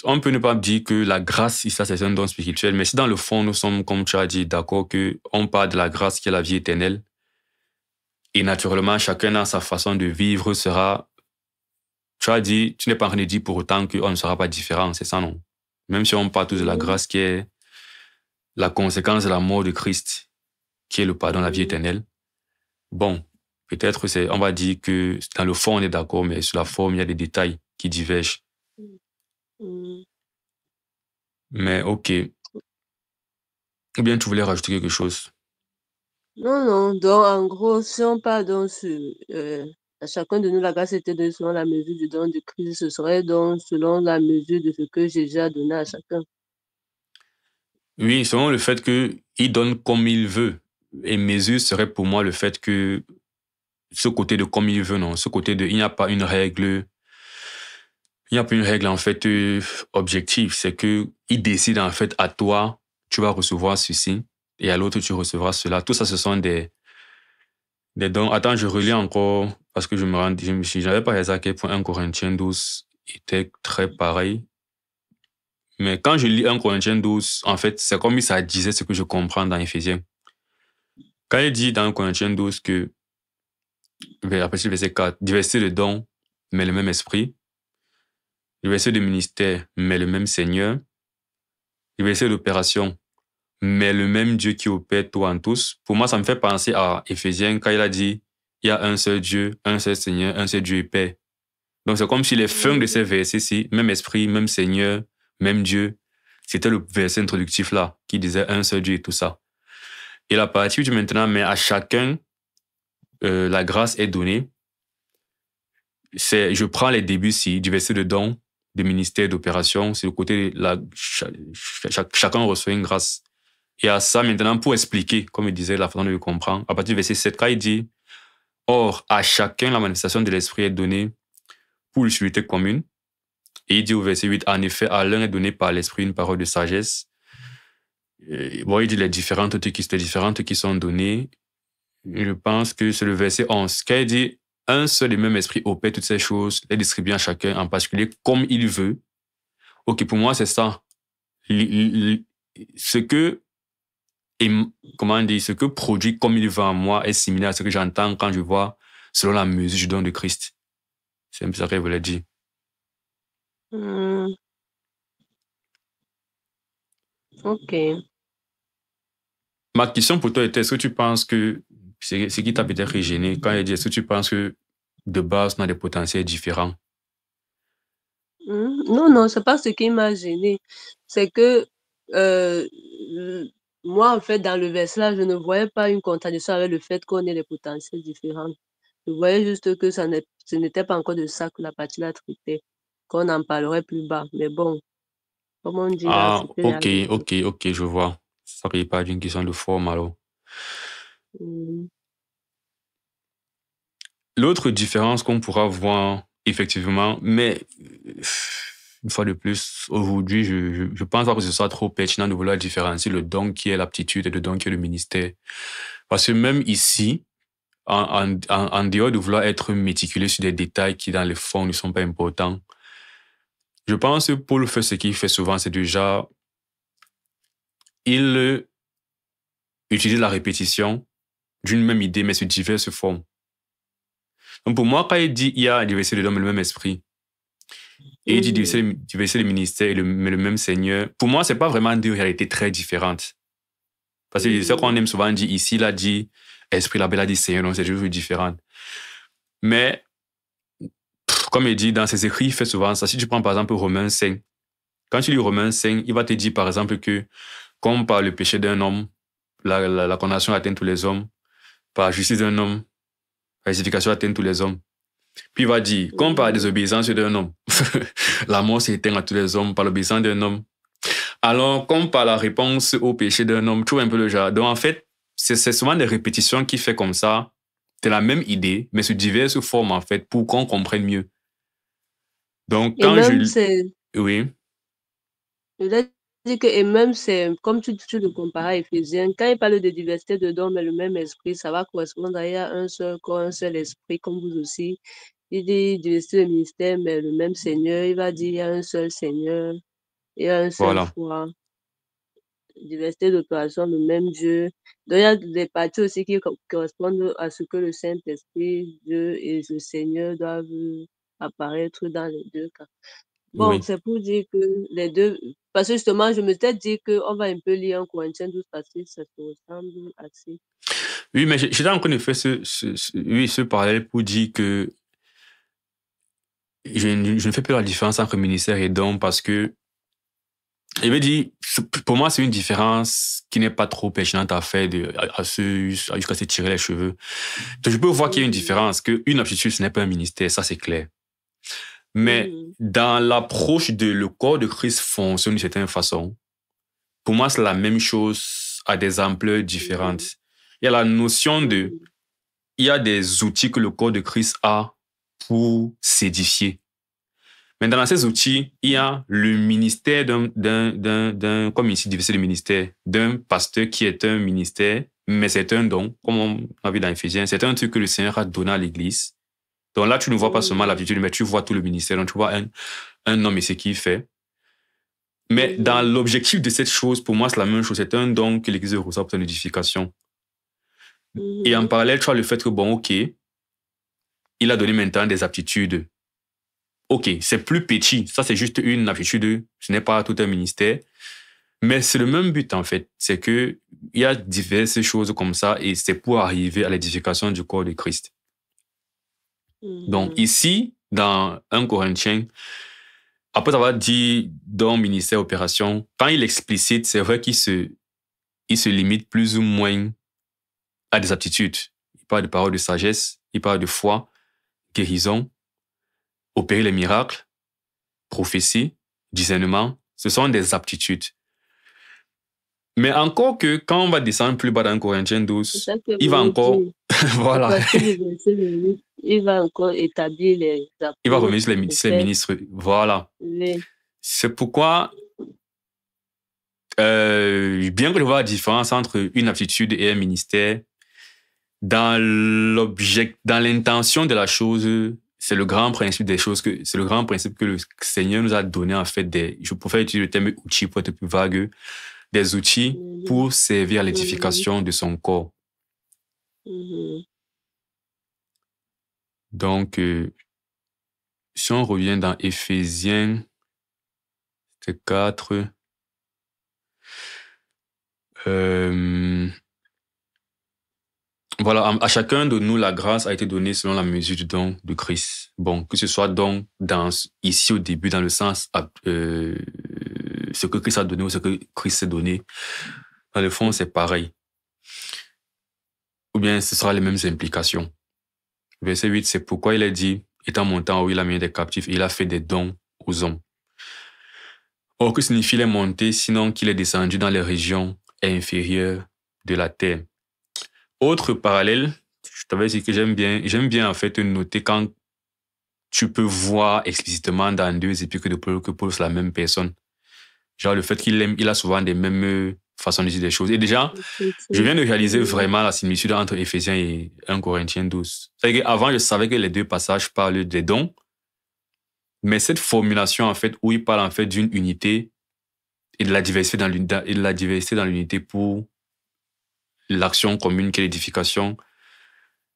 on peut ne pas dire que la grâce, ça, c'est un don spirituel, mais si dans le fond, nous sommes, comme tu as dit, d'accord qu'on parle de la grâce qui est la vie éternelle, et naturellement, chacun a sa façon de vivre sera... Tu as dit, tu n'es pas en train de dire pour autant qu'on ne sera pas différent, c'est ça, non? Même si on parle tous de la grâce qui est la conséquence de la mort de Christ, qui est le pardon, la vie éternelle. Bon, peut-être on va dire que dans le fond, on est d'accord, mais sur la forme, il y a des détails qui divergent. Mais ok. Ou bien tu voulais rajouter quelque chose? Non, non. Donc, en gros, si on parle donc sur à chacun de nous, la grâce était donnée selon la mesure du don de Christ, ce serait donc selon la mesure de ce que Jésus a donné à chacun. Oui, selon le fait qu'il donne comme il veut. Et mesure serait pour moi le fait que ce côté de comme il veut, non. Ce côté de, il n'y a pas une règle, il n'y a pas une règle, en fait, objective. C'est que il décide, en fait, à toi, tu vas recevoir ceci, et à l'autre, tu recevras cela. Tout ça, ce sont des dons. Attends, je relis encore, parce que je n'avais pas réalisé à quel point 1 Corinthiens 12 était très pareil. Mais quand je lis 1 Corinthiens 12, en fait, c'est comme si ça disait ce que je comprends dans Éphésiens. Quand il dit dans 1 Corinthiens 12 que, après le verset 4, diversité de dons, mais le même esprit, diversité de ministère, mais le même Seigneur, diversité d'opération, mais le même Dieu qui opère tout en tous. Pour moi, ça me fait penser à Éphésiens quand il a dit, il y a un seul Dieu, un seul Seigneur, un seul Dieu et Père. Donc c'est comme si les fins de ces versets-ci, même esprit, même Seigneur, même Dieu, c'était le verset introductif là, qui disait un seul Dieu et tout ça. Et la partie du maintenant, mais à chacun, la grâce est donnée. Je prends les débuts ici, du verset de don, de ministère, d'opération, c'est le côté, chacun reçoit une grâce. Et à ça, maintenant, pour expliquer, comme il disait, la façon de le comprendre, à partir du verset 7, quand il dit, or, à chacun, la manifestation de l'esprit est donnée pour l'utilité commune. Et il dit au verset 8, en effet, à l'un est donné par l'esprit une parole de sagesse. Bon, il dit les différentes qui sont données. Je pense que c'est le verset 11. Quand il dit, un seul et même esprit opère toutes ces choses, les distribue à chacun en particulier comme il veut. Ok, pour moi, c'est ça. Ce que, comment dire, ce que produit comme il veut en moi est similaire à ce que j'entends quand je vois selon la mesure du don de Christ. C'est un peu ça qu'il voulait dire. Ok. Ma question pour toi était, est-ce que tu penses que c'est ce qui t'a peut-être gêné quand il dit, est-ce que tu penses que de base, on a des potentiels différents? Non, non, c'est pas ce qui m'a gêné. C'est que euh, moi, en fait, dans le verset-là, je ne voyais pas une contradiction avec le fait qu'on ait des potentiels différents. Je voyais juste que ce n'était pas encore de ça que la partie là traitait, qu'on en parlerait plus bas. Mais bon, comme on dit là, Ah, c'était ok, là. ok, je vois. Ça n'est pas d'une question de forme, alors. Mm. L'autre différence qu'on pourra voir, effectivement, mais une fois de plus, aujourd'hui, je pense pas que ce soit trop pertinent de vouloir différencier le don qui est l'aptitude et le don qui est le ministère. Parce que même ici, en dehors de vouloir être méticuleux sur des détails qui, dans le fond, ne sont pas importants, je pense que Paul fait ce qu'il fait souvent, c'est déjà, il utilise la répétition d'une même idée, mais sous diverses formes. Donc pour moi, quand il dit il y a diversité de dons, mais le même esprit, et il dit diversité de ministères, mais le même Seigneur, pour moi, c'est pas vraiment deux réalités très différentes. Parce que ce qu'on aime souvent dire ici, il a dit esprit, là-bas, il a dit Seigneur, donc c'est toujours différent. Mais, comme il dit dans ses écrits, il fait souvent ça. Si tu prends par exemple Romains 5, quand tu lis Romains 5, il va te dire par exemple que, comme par le péché d'un homme, la condamnation atteint tous les hommes, par la justice d'un homme, la justification atteint tous les hommes. Puis il va dire, comme par la désobéissance d'un homme, la mort s'éteint à tous les hommes par l'obéissance d'un homme. Alors, comme par la réponse au péché d'un homme, tu vois un peu le genre. Donc en fait, c'est souvent des répétitions qui fait comme ça. C'est la même idée, mais sous diverses formes en fait, pour qu'on comprenne mieux. Donc Et quand même, c'est, Oui, je voulais dire que, et même, c'est, comme tu le compares à Éphésiens, quand il parle de diversité de dons, mais le même esprit, ça va correspondre à un seul corps, un seul esprit, comme vous aussi. Il dit diversité de ministère, mais le même Seigneur, il va dire il y a un seul Seigneur, il y a un seul voilà. foi, diversité d'opération, le même Dieu. Donc, il y a des parties aussi qui correspondent à ce que le Saint-Esprit, Dieu et le Seigneur doivent apparaître dans les deux cas. Bon, Oui. c'est pour dire que les deux, parce que justement, je me suis dit qu'on va un peu lire en Corinthiens 12 parce que ça se ressemble assez. Oui, mais j'étais en train de faire ce parallèle pour dire que je ne fais pas la différence entre ministère et don parce que, je veux dire, pour moi, c'est une différence qui n'est pas trop pertinente à faire jusqu'à se tirer les cheveux. Donc, je peux voir qu'il y a une différence, qu'une aptitude, ce n'est pas un ministère, ça c'est clair. Mais dans l'approche de le corps de Christ fonctionne d'une certaine façon, pour moi, c'est la même chose à des ampleurs différentes. Il y a la notion il y a des outils que le corps de Christ a pour s'édifier. Mais dans ces outils, il y a le ministère comme ici, divisé le ministère, d'un pasteur qui est un ministère, mais c'est un don, comme on a vu dans Éphésiens, c'est un truc que le Seigneur a donné à l'Église. Donc là, tu ne vois pas seulement l'aptitude, mais tu vois tout le ministère. Donc tu vois un homme et ce qu'il fait. Mais dans l'objectif de cette chose, pour moi, c'est la même chose. C'est un don que l'Église reçoit pour son édification. Et en parallèle, tu as le fait que, bon, ok, il a donné maintenant des aptitudes. Ok, c'est plus petit. Ça, c'est juste une aptitude. Ce n'est pas tout un ministère. Mais c'est le même but, en fait. C'est que il y a diverses choses comme ça et c'est pour arriver à l'édification du corps de Christ. Donc, ici, dans 1 Corinthiens, après avoir dit don, ministère, opération, quand il explicite, c'est vrai il se limite plus ou moins à des aptitudes. Il parle de paroles de sagesse, il parle de foi, guérison, opérer les miracles, prophétie, discernement. Ce sont des aptitudes. Mais encore que quand on va descendre plus bas dans Corinthiens 12, il va encore, voilà. À partir du verset 28, il va encore établir les apôtres. Il va revenir sur les ministres. Voilà. Oui. C'est pourquoi, bien que je vois la différence entre une aptitude et un ministère, dans l'intention de la chose, c'est le grand principe des choses c'est le grand principe que le Seigneur nous a donné, en fait, je préfère utiliser le terme outils pour être plus vague, des outils pour servir à l'édification de son corps. Donc, si on revient dans Éphésiens 4, voilà, à chacun de nous, la grâce a été donnée selon la mesure du don de Christ. Bon, que ce soit don ici au début, dans le sens ce que Christ a donné ou ce que Christ s'est donné. Dans le fond, c'est pareil. Ou bien ce sera les mêmes implications. Verset 8, c'est pourquoi il a dit, étant montant en haut, il a mis des captifs et il a fait des dons aux hommes. Or, que signifie les montées, sinon qu'il est descendu dans les régions inférieures de la terre. Autre parallèle, je t'avais dit que j'aime bien en fait noter quand tu peux voir explicitement dans deux épîtres de Paul que Paul, c'est la même personne. Genre le fait il a souvent des mêmes façons de dire des choses. Et déjà, je viens de réaliser vraiment la similitude entre Éphésiens et 1 Corinthiens 12. C'est-à-dire qu'avant, je savais que les deux passages parlent des dons, mais cette formulation, en fait, où il parle en fait d'une unité et de la diversité dans l'unité pour l'action commune qu'est l'édification,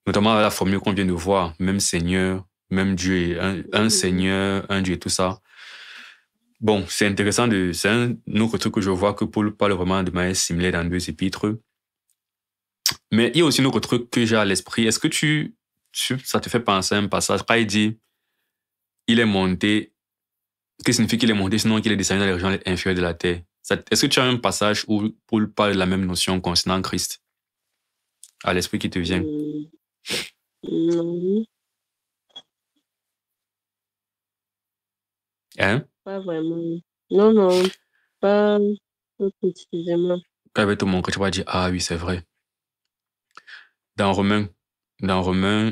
notamment la formule qu'on vient de voir, même Seigneur, même Dieu, un Seigneur, un Dieu et tout ça. Bon, c'est intéressant, c'est un autre truc que je vois que Paul parle vraiment de manière similaire dans deux épîtres. Mais il y a aussi un autre truc que j'ai à l'esprit. Est-ce que ça te fait penser à un passage quand il dit il est monté, qu'est-ce que signifie qu'il est monté sinon qu'il est descendu dans les régions inférieures de la terre? Est-ce que tu as un passage où Paul parle de la même notion concernant Christ à l'esprit qui te vient? Non. Hein? Pas vraiment. Non, pas précisément. Quand il va te montrer, tu vas dire, ah oui, c'est vrai. Dans Romains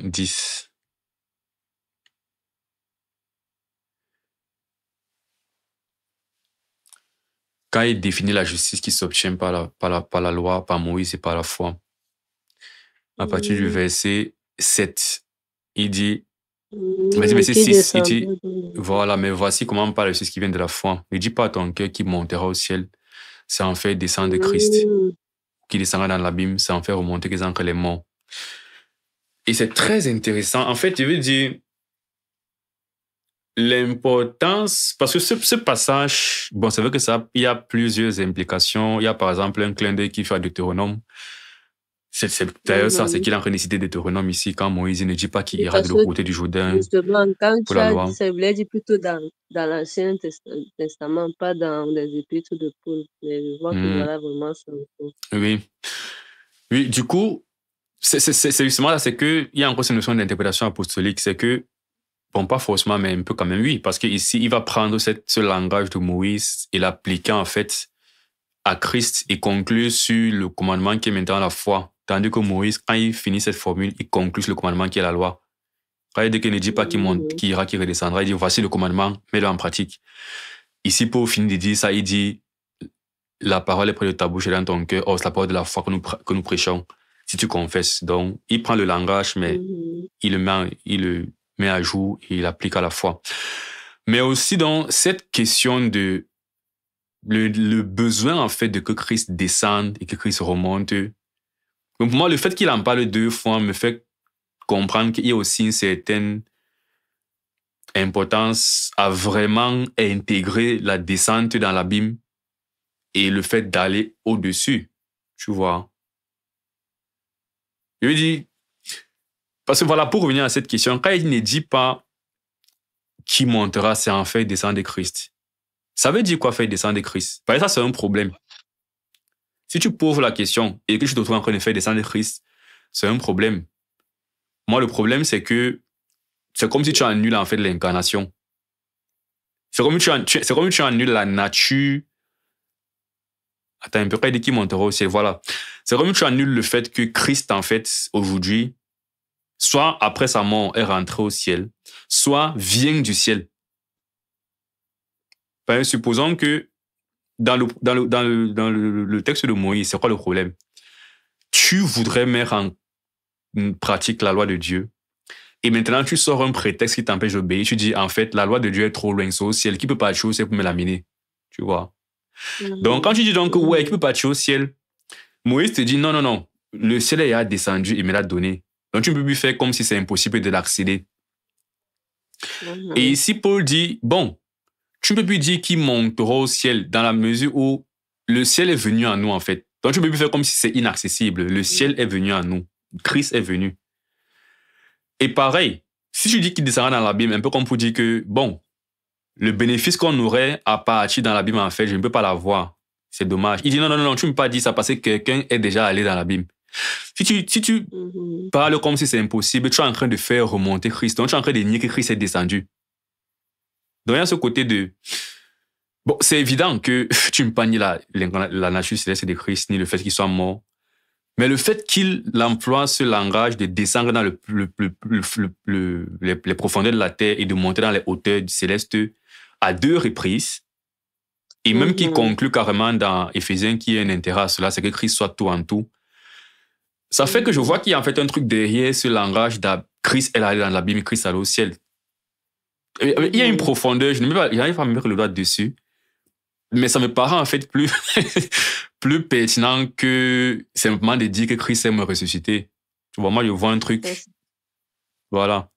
10, quand il définit la justice qui s'obtient par la loi, par Moïse et par la foi, à partir du verset 7, il dit, verset 6, il dit, voilà, mais voici comment on parle de ce qui vient de la foi. Ne dis pas à ton cœur qui montera au ciel, c'est en fait descendre de Christ, qui descendra dans l'abîme, c'est en fait remonter les entre les morts. Et c'est très intéressant. En fait, je veux dire, l'importance, parce que ce passage, bon, c'est vrai que il y a plusieurs implications. Il y a par exemple un clin d'œil qui fait à Deutéronome. D'ailleurs, ça, c'est qu'il est en train de citer Deutéronome ici, quand Moïse ne dit pas qu'il ira de l'autre côté du Jourdain. Justement, quand pour tu la as loi. dit, ça voulait dire plutôt dans l'Ancien Testament, pas dans les épîtres de Paul. Mais je vois que voilà vraiment ça. Oui, du coup, c'est justement là, c'est qu'il y a encore cette notion d'interprétation apostolique, c'est que, bon, pas forcément, mais un peu quand même, oui, parce qu'ici, il va prendre ce langage de Moïse et l'appliquer en fait à Christ et conclure sur le commandement qui est maintenant la foi. Tandis que Moïse, quand il finit cette formule, il conclut sur le commandement qui est la loi. Quand il dit qu'il ne dit pas qu'il monte, qu'il ira, qu'il redescendra, il dit voici le commandement, mets-le en pratique. Ici, pour finir de dire ça, il dit la parole est près de ta bouche et dans ton cœur. Oh, c'est la parole de la foi que nous prêchons. Si tu confesses. Donc, il prend le langage, mais il le met à jour et il l'applique à la foi. Mais aussi dans cette question de le besoin, en fait, de que Christ descende et que Christ remonte. Donc, pour moi, le fait qu'il en parle deux fois me fait comprendre qu'il y a aussi une certaine importance à vraiment intégrer la descente dans l'abîme et le fait d'aller au-dessus, tu vois. Je veux dire, parce que voilà, pour revenir à cette question, quand il ne dit pas qui montera, c'est en fait descendre de Christ. Ça veut dire quoi faire descendre de Christ? Parce que ça, c'est un problème. Si tu poses la question et que tu te trouves en train de faire descendre de Christ, c'est un problème. Moi, le problème, c'est que c'est comme si tu annules en fait l'incarnation. C'est comme si tu annules la nature. Attends, un peu près de qui montera au ciel. Voilà. C'est comme si tu annules le fait que Christ, en fait, aujourd'hui, soit après sa mort est rentré au ciel, soit vient du ciel. Ben, supposons que dans le texte de Moïse, c'est quoi le problème? Tu voudrais mettre en pratique la loi de Dieu et maintenant tu sors un prétexte qui t'empêche d'obéir. Tu dis, en fait, la loi de Dieu est trop loin, c'est au ciel. Qui peut partir au ciel pour me l'amener? Tu vois? Donc, quand tu dis donc, ouais, qui peut partir au ciel? Moïse te dit, non, le ciel est descendu et me l'a donné. Donc, tu ne peux plus faire comme si c'est impossible de l'accéder. Et ici, Paul dit, bon, tu ne peux plus dire qu'il montera au ciel dans la mesure où le ciel est venu à nous, en fait. Donc, tu ne peux plus faire comme si c'est inaccessible. Le ciel est venu à nous. Christ est venu. Et pareil, si tu dis qu'il descendra dans l'abîme, un peu comme pour dire que, bon, le bénéfice qu'on aurait à partir dans l'abîme, en fait, je ne peux pas l'avoir. C'est dommage. Il dit, non, tu ne peux pas dire ça parce que quelqu'un est déjà allé dans l'abîme. Si tu parles comme si c'est impossible, tu es en train de faire remonter Christ. Donc, tu es en train de nier que Christ est descendu. Donc, il y a ce côté de... Bon, c'est évident que tu ne peux pas nier la nature céleste de Christ, ni le fait qu'il soit mort Mais le fait qu'il emploie ce langage de descendre dans les profondeurs de la terre et de monter dans les hauteurs du céleste à deux reprises, et même qu'il Mhm. conclut carrément dans Éphésiens qu'il y a un intérêt à cela, c'est que Christ soit tout en tout. Ça fait que je vois Mhm. qu'il y a en fait un truc derrière ce langage de Christ, elle est allée dans la Bible, Christ est allé au ciel. Il y a une Mhm. profondeur, je n'arrive pas à me mettre le doigt dessus, mais ça me paraît en fait plus, plus pertinent que simplement de dire que Christ aime ressusciter. Tu vois, moi, je vois un truc, C'est- voilà.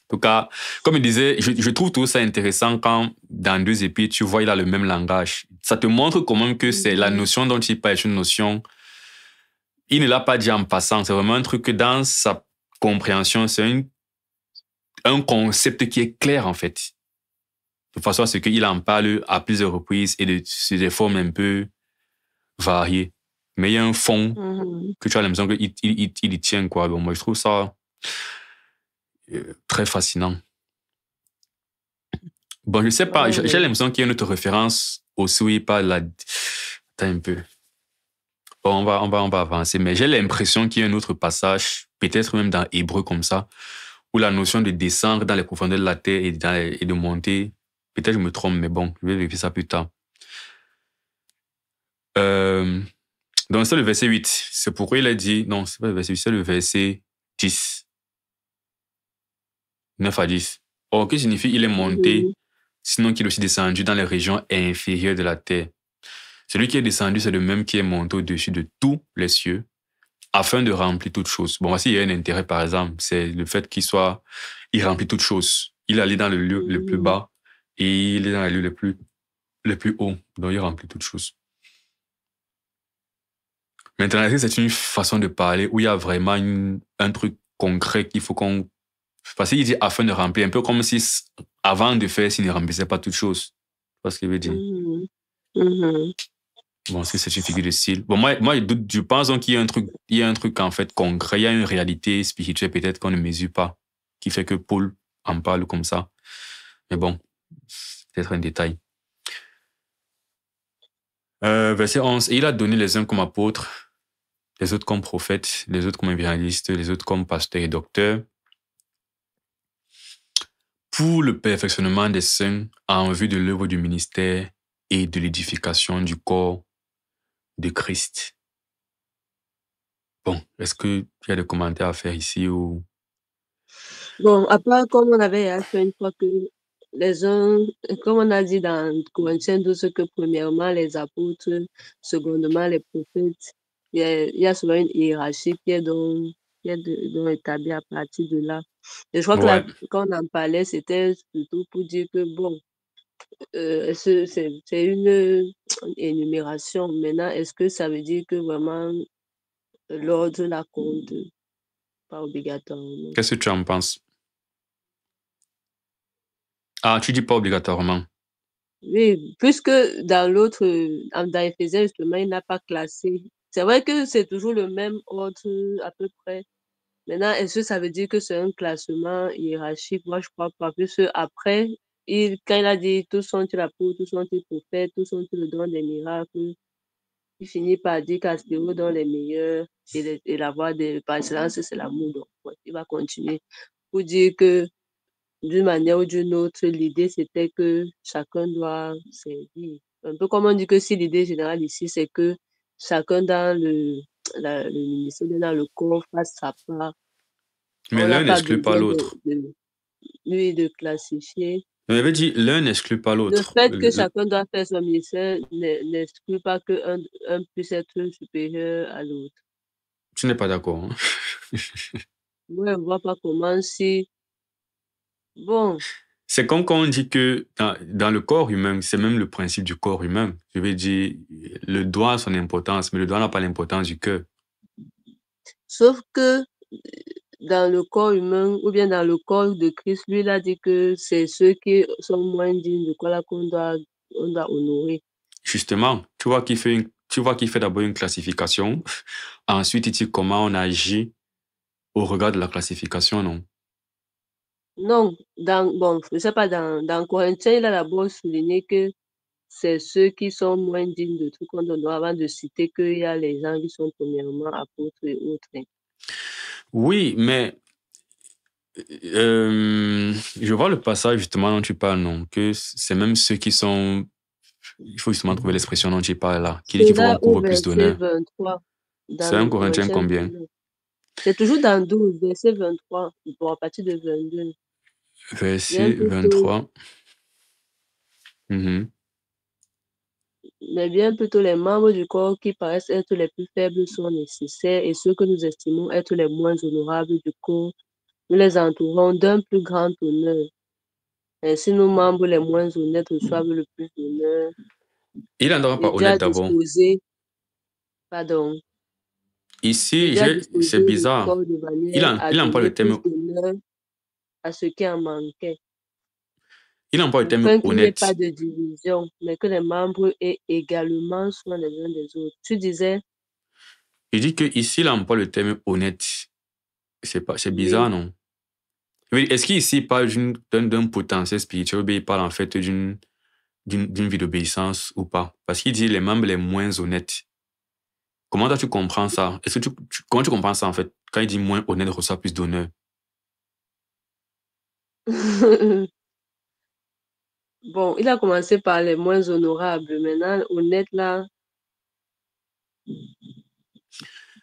En tout cas, comme je disais, je trouve tout ça intéressant quand dans deux épîtres, tu vois, il a le même langage. Ça te montre quand même que c'est la Mhm. notion dont il parle, est une notion, il ne l'a pas dit en passant, c'est vraiment un truc que dans sa compréhension, c'est un concept qui est clair en fait. De façon à ce qu'il en parle à plusieurs reprises et sous des formes un peu variées. Mais il y a un fond Mhm. que tu as l'impression qu'il y tient, quoi. Donc, moi, je trouve ça très fascinant. Bon, je sais pas, Ouais, j'ai ouais. l'impression qu'il y a une autre référence aussi où il parle là. Attends un peu. Bon, on va avancer, mais j'ai l'impression qu'il y a un autre passage, peut-être même dans Hébreu comme ça, où la notion de descendre dans les profondeurs de la terre et de monter, peut-être je me trompe, mais bon, je vais vérifier ça plus tard. Euh, donc, c'est le verset 8. C'est pourquoi il a dit, non, c'est pas le verset 8, c'est le verset 10, 9 à 10. Or, que signifie il est monté, Mhm. sinon qu'il est aussi descendu dans les régions inférieures de la terre. Celui qui est descendu, c'est le même qui est monté au-dessus de tous les cieux, afin de remplir toutes choses. Bon, voici, il y a un intérêt, par exemple, c'est le fait il remplit toutes choses. Il est allé dans le lieu le plus Mhm. bas et il est dans le lieu le plus haut. Donc, il remplit toutes choses. Maintenant, est-ce que c'est une façon de parler où il y a vraiment un truc concret qu'il faut qu'on... Parce qu'il dit afin de remplir, un peu comme si avant de faire, s'il ne remplissait pas toutes choses. Tu vois ce qu'il veut dire? Mhm. Mhm. Bon, est-ce que c'est une figure de style? Bon, je pense donc qu'il y a un truc, en fait concret, il y a une réalité spirituelle peut-être qu'on ne mesure pas, qui fait que Paul en parle comme ça. Mais bon, c'est peut-être un détail. Verset 11. Et il a donné les uns comme apôtres, les autres comme prophètes, les autres comme évangélistes, les autres comme pasteurs et docteurs, pour le perfectionnement des saints en vue de l'œuvre du ministère et de l'édification du corps de Christ. Bon, est-ce qu'il y a des commentaires à faire ici ou... Bon, à part comme on avait fait une fois que les uns, comme on a dit dans Corinthiens 12, que premièrement les apôtres, secondement les prophètes, il y a souvent une hiérarchie qui est donc établie à partir de là. Et je crois que là, Ouais. quand on en parlait, c'était plutôt pour dire que bon, c'est une énumération. Maintenant, est-ce que ça veut dire que vraiment l'ordre la compte? Pas obligatoirement. Qu'est-ce que tu en penses? Ah, tu dis pas obligatoirement. Oui, puisque dans l'autre, dans Éphésiens, justement, il n'a pas classé. C'est vrai que c'est toujours le même ordre à peu près. Maintenant, est-ce que ça veut dire que c'est un classement hiérarchique? Moi, je crois pas. Puisque après, quand il a dit tous sont-ils apôtres, tous sont-ils prophètes, tous sont-ils le don des miracles, il finit par dire qu'Astéro dans les meilleurs et la voix de par excellence, c'est l'amour. Donc, ouais, il va continuer pour dire que d'une manière ou d'une autre, l'idée c'était que chacun doit servir. Un peu comme on dit que si l'idée générale ici, c'est que chacun dans le ministère, dans le corps, fasse sa part. Mais On n'a l'un pas n'exclut pas besoin l'autre. lui, de classifier. On avait dit l'un n'exclut pas Le l'autre. fait que chacun doit faire son ministère n'exclut pas qu'un puisse être supérieur à l'autre. Tu n'es pas d'accord, hein? Moi, je ne vois pas comment si, bon, C'est comme quand on dit que dans le corps humain, c'est même le principe du corps humain. Je veux dire, le doigt a son importance, mais le doigt n'a pas l'importance du cœur. sauf que dans le corps humain ou bien dans le corps de Christ, lui, il a dit que c'est ceux qui sont moins dignes de quoi là on doit honorer. Justement, tu vois qu'il fait d'abord une classification. Ensuite, il dit comment on agit au regard de la classification, non? Non, bon, je sais pas, dans Corinthiens, il a d'abord souligné que c'est ceux qui sont moins dignes de tout qu'on donne avant de citer qu'il y a les gens qui sont premièrement apôtres et autres. Oui, mais je vois le passage justement dont tu parles, non, que c'est même ceux qui sont... Il faut justement trouver l'expression dont tu parles là, qui dit C'est qu'il faut là qu'on au couvre plus verset d'honneur. 23 C'est un dans Corinthien Corinthiens combien? 12. C'est toujours dans 12, verset 23, bon, à partir de 22. Bien Verset plutôt, 23. Mhm. mais bien plutôt les membres du corps qui paraissent être les plus faibles sont nécessaires et ceux que nous estimons être les moins honorables du corps, nous les entourons d'un plus grand honneur. Ainsi, nos membres les moins honnêtes reçoivent le plus d'honneur Il n'entend et pas Dieu a honnête d'abord. disposé, pardon, et Ici, Dieu a disposé c'est le bizarre. corps de manière à Il emploie donner le plus terme, d'honneur à ce qui en manquait, il emploie le terme afin qu'il n'y ait pas honnête. de division, mais que les membres aient également soin les uns des autres. Tu disais, Il dit que ici, il emploie le terme honnête. C'est bizarre, oui. non? Oui, est-ce qu'ici, il parle d'un potentiel spirituel ou bien il parle en fait d'une vie d'obéissance ou pas? Parce qu'il dit les membres les moins honnêtes. Comment toi tu comprends ça? Est-ce que comment tu comprends ça en fait? Quand il dit moins honnête, reçoit plus d'honneur. Bon, il a commencé par les moins honorables. Maintenant, honnête là,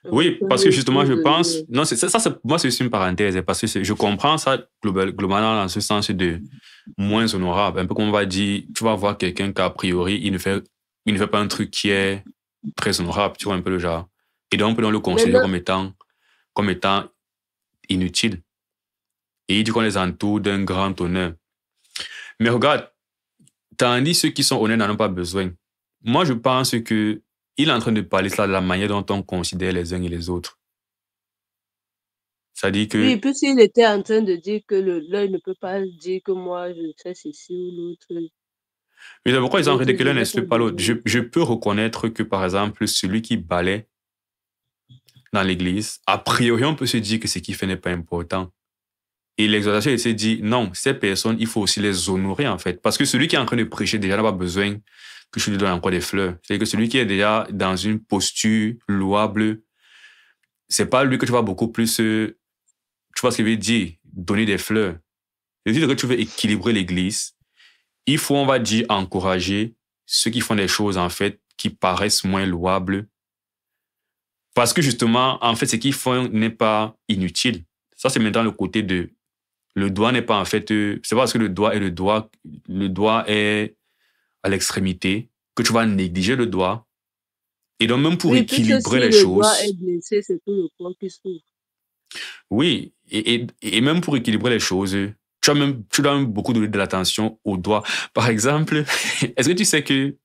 Oui, reçoit parce que le justement, plus je d'honneur. pense, non, pour moi, c'est juste une parenthèse, parce que je comprends ça globalement dans ce sens de moins honorable. Un peu comme on va dire, tu vas voir quelqu'un qu'a priori, il ne fait pas un truc qui est très honorable, tu vois un peu le genre. Et donc, on peut donc le considérer Maintenant, comme étant inutile. Et il dit qu'on les entoure d'un grand honneur. Mais regarde, tandis ceux qui sont honnêtes n'en ont pas besoin. Moi, je pense que il est en train de parler ça de la manière dont on considère les uns et les autres. C'est-à-dire oui, que, puisqu'il était en train de dire que l'œil ne peut pas dire que moi je fais ceci ou l'autre, mais c'est pourquoi ils ont l'autre arrêté que ne l'un devrait pas n'exclut pas l'autre. donner Je l'exemple. peux reconnaître que, par exemple, celui qui balaie dans l'église, a priori, on peut se dire que ce qu'il fait n'est pas important. Et l'exhortation, il s'est dit, non, ces personnes, il faut aussi les honorer, en fait. Parce que celui qui est en train de prêcher, déjà, n'a pas besoin que je lui donne encore des fleurs. C'est-à-dire que celui qui est déjà dans une posture louable, c'est pas lui que tu vas beaucoup plus, tu vois ce qu'il veut dire, donner des fleurs. C'est-à-dire que tu veux équilibrer l'église. Il faut, on va dire, encourager ceux qui font des choses, en fait, qui paraissent moins louables. Parce que justement, en fait, ce qu'ils font n'est pas inutile. Ça, c'est maintenant le côté de le doigt n'est pas en fait, c'est pas parce que le doigt est à l'extrémité que tu vas négliger le doigt. Et donc, même pour Oui, puisque équilibrer si les le doigt est choses, blessé, c'est tout le corps qui souffre. oui, et même pour équilibrer les choses, tu dois même beaucoup donner de l'attention au doigt. Par exemple, est-ce que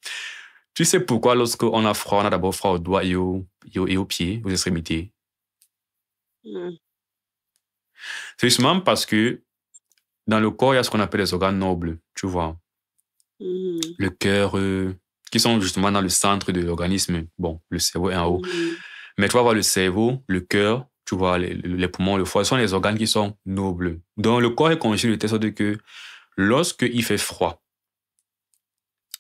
tu sais pourquoi lorsqu'on a froid, on a d'abord froid au doigt et aux pieds, aux extrémités? Mm. C'est justement parce que dans le corps, il y a ce qu'on appelle les organes nobles, tu vois. Mhm. Le cœur, qui sont justement dans le centre de l'organisme. Bon, le cerveau est en haut. Mhm. Mais tu vas voir le cerveau, le cœur, tu vois, les poumons, le foie, ce sont les organes qui sont nobles. Donc, le corps est conçu de telle sorte que lorsqu'il fait froid,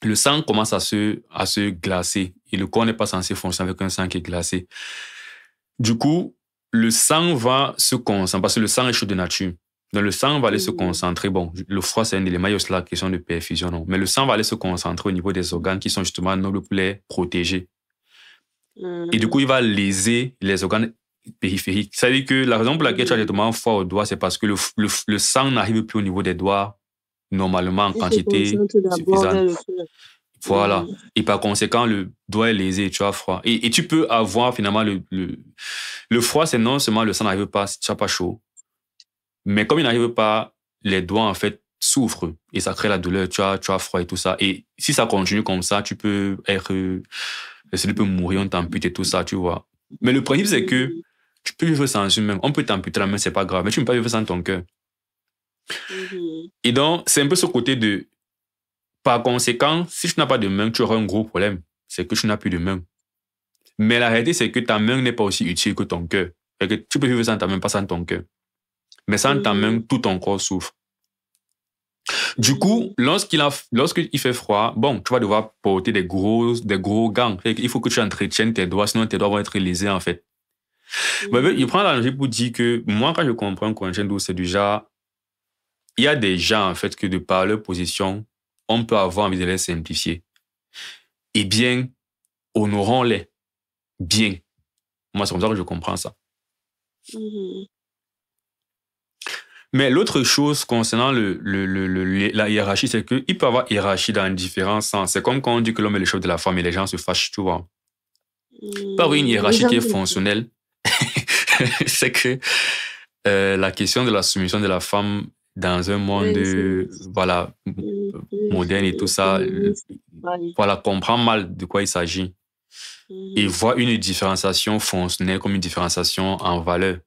le sang commence à se glacer et le corps n'est pas censé fonctionner avec un sang qui est glacé. Du coup, le sang va se concentrer, parce que le sang est chaud de nature. Donc, le sang va aller se Mhm. concentrer. Bon, le froid, c'est un élément, il y a aussi la question de perfusion, non. Mais le sang va aller se concentrer au niveau des organes qui sont justement nobles pour les protéger. Et du coup, Mhm. il va léser les organes périphériques. Ça veut dire que la raison pour laquelle tu as Mhm. directement froid au doigt, c'est parce que le sang n'arrive plus au niveau des doigts normalement en Il se quantité concentre d'abord vers suffisante. le cœur. Voilà. Mhm. Et par conséquent, le doigt est lésé, tu as froid. Et tu peux avoir finalement le froid, c'est non seulement le sang n'arrive pas, tu n'as pas chaud, mais comme il n'arrive pas, les doigts en fait souffrent et ça crée la douleur, tu as froid et tout ça. Et si ça continue comme ça, tu peux être, tu peux mourir, on t'ampute et tout ça, tu vois. Mais le principe, c'est que Mhm. tu peux vivre sans une main. On peut t'amputer la main, c'est pas grave, mais tu ne peux pas vivre sans ton cœur. Mhm. Et donc, c'est un peu ce côté de, par conséquent, si tu n'as pas de main, tu auras un gros problème. C'est que tu n'as plus de main. Mais la réalité, c'est que ta main n'est pas aussi utile que ton cœur. Fait que tu peux vivre sans ta main, pas sans ton cœur. Mais sans ta main, Mhm. tout ton corps souffre. Du coup, lorsqu'il fait froid, bon, tu vas devoir porter des gros gants. Il faut que tu entretiennes tes doigts, sinon tes doigts vont être lésés, en fait. Mais il Mhm. prend l'analogie pour dire que moi, quand je comprends un coin d'eau, c'est du genre, il y a des gens, en fait, que de par leur position, on peut avoir envie de les simplifier. Eh bien, honorons-les bien. Moi, c'est comme ça que je comprends ça. Mhm. Mais l'autre chose concernant la hiérarchie, c'est qu'il peut y avoir hiérarchie dans différents sens. C'est comme quand on dit que l'homme est le chef de la femme et les gens se fâchent, tu vois. Il peut y avoir une Les hiérarchie gens qui est me disent, fonctionnelle. C'est que la question de la soumission de la femme dans un monde oui, voilà, moderne et tout c'est ça, féministe. Ouais. voilà, comprend mal de quoi il s'agit et Mhm. voit une différenciation fonctionnelle comme une différenciation en valeur.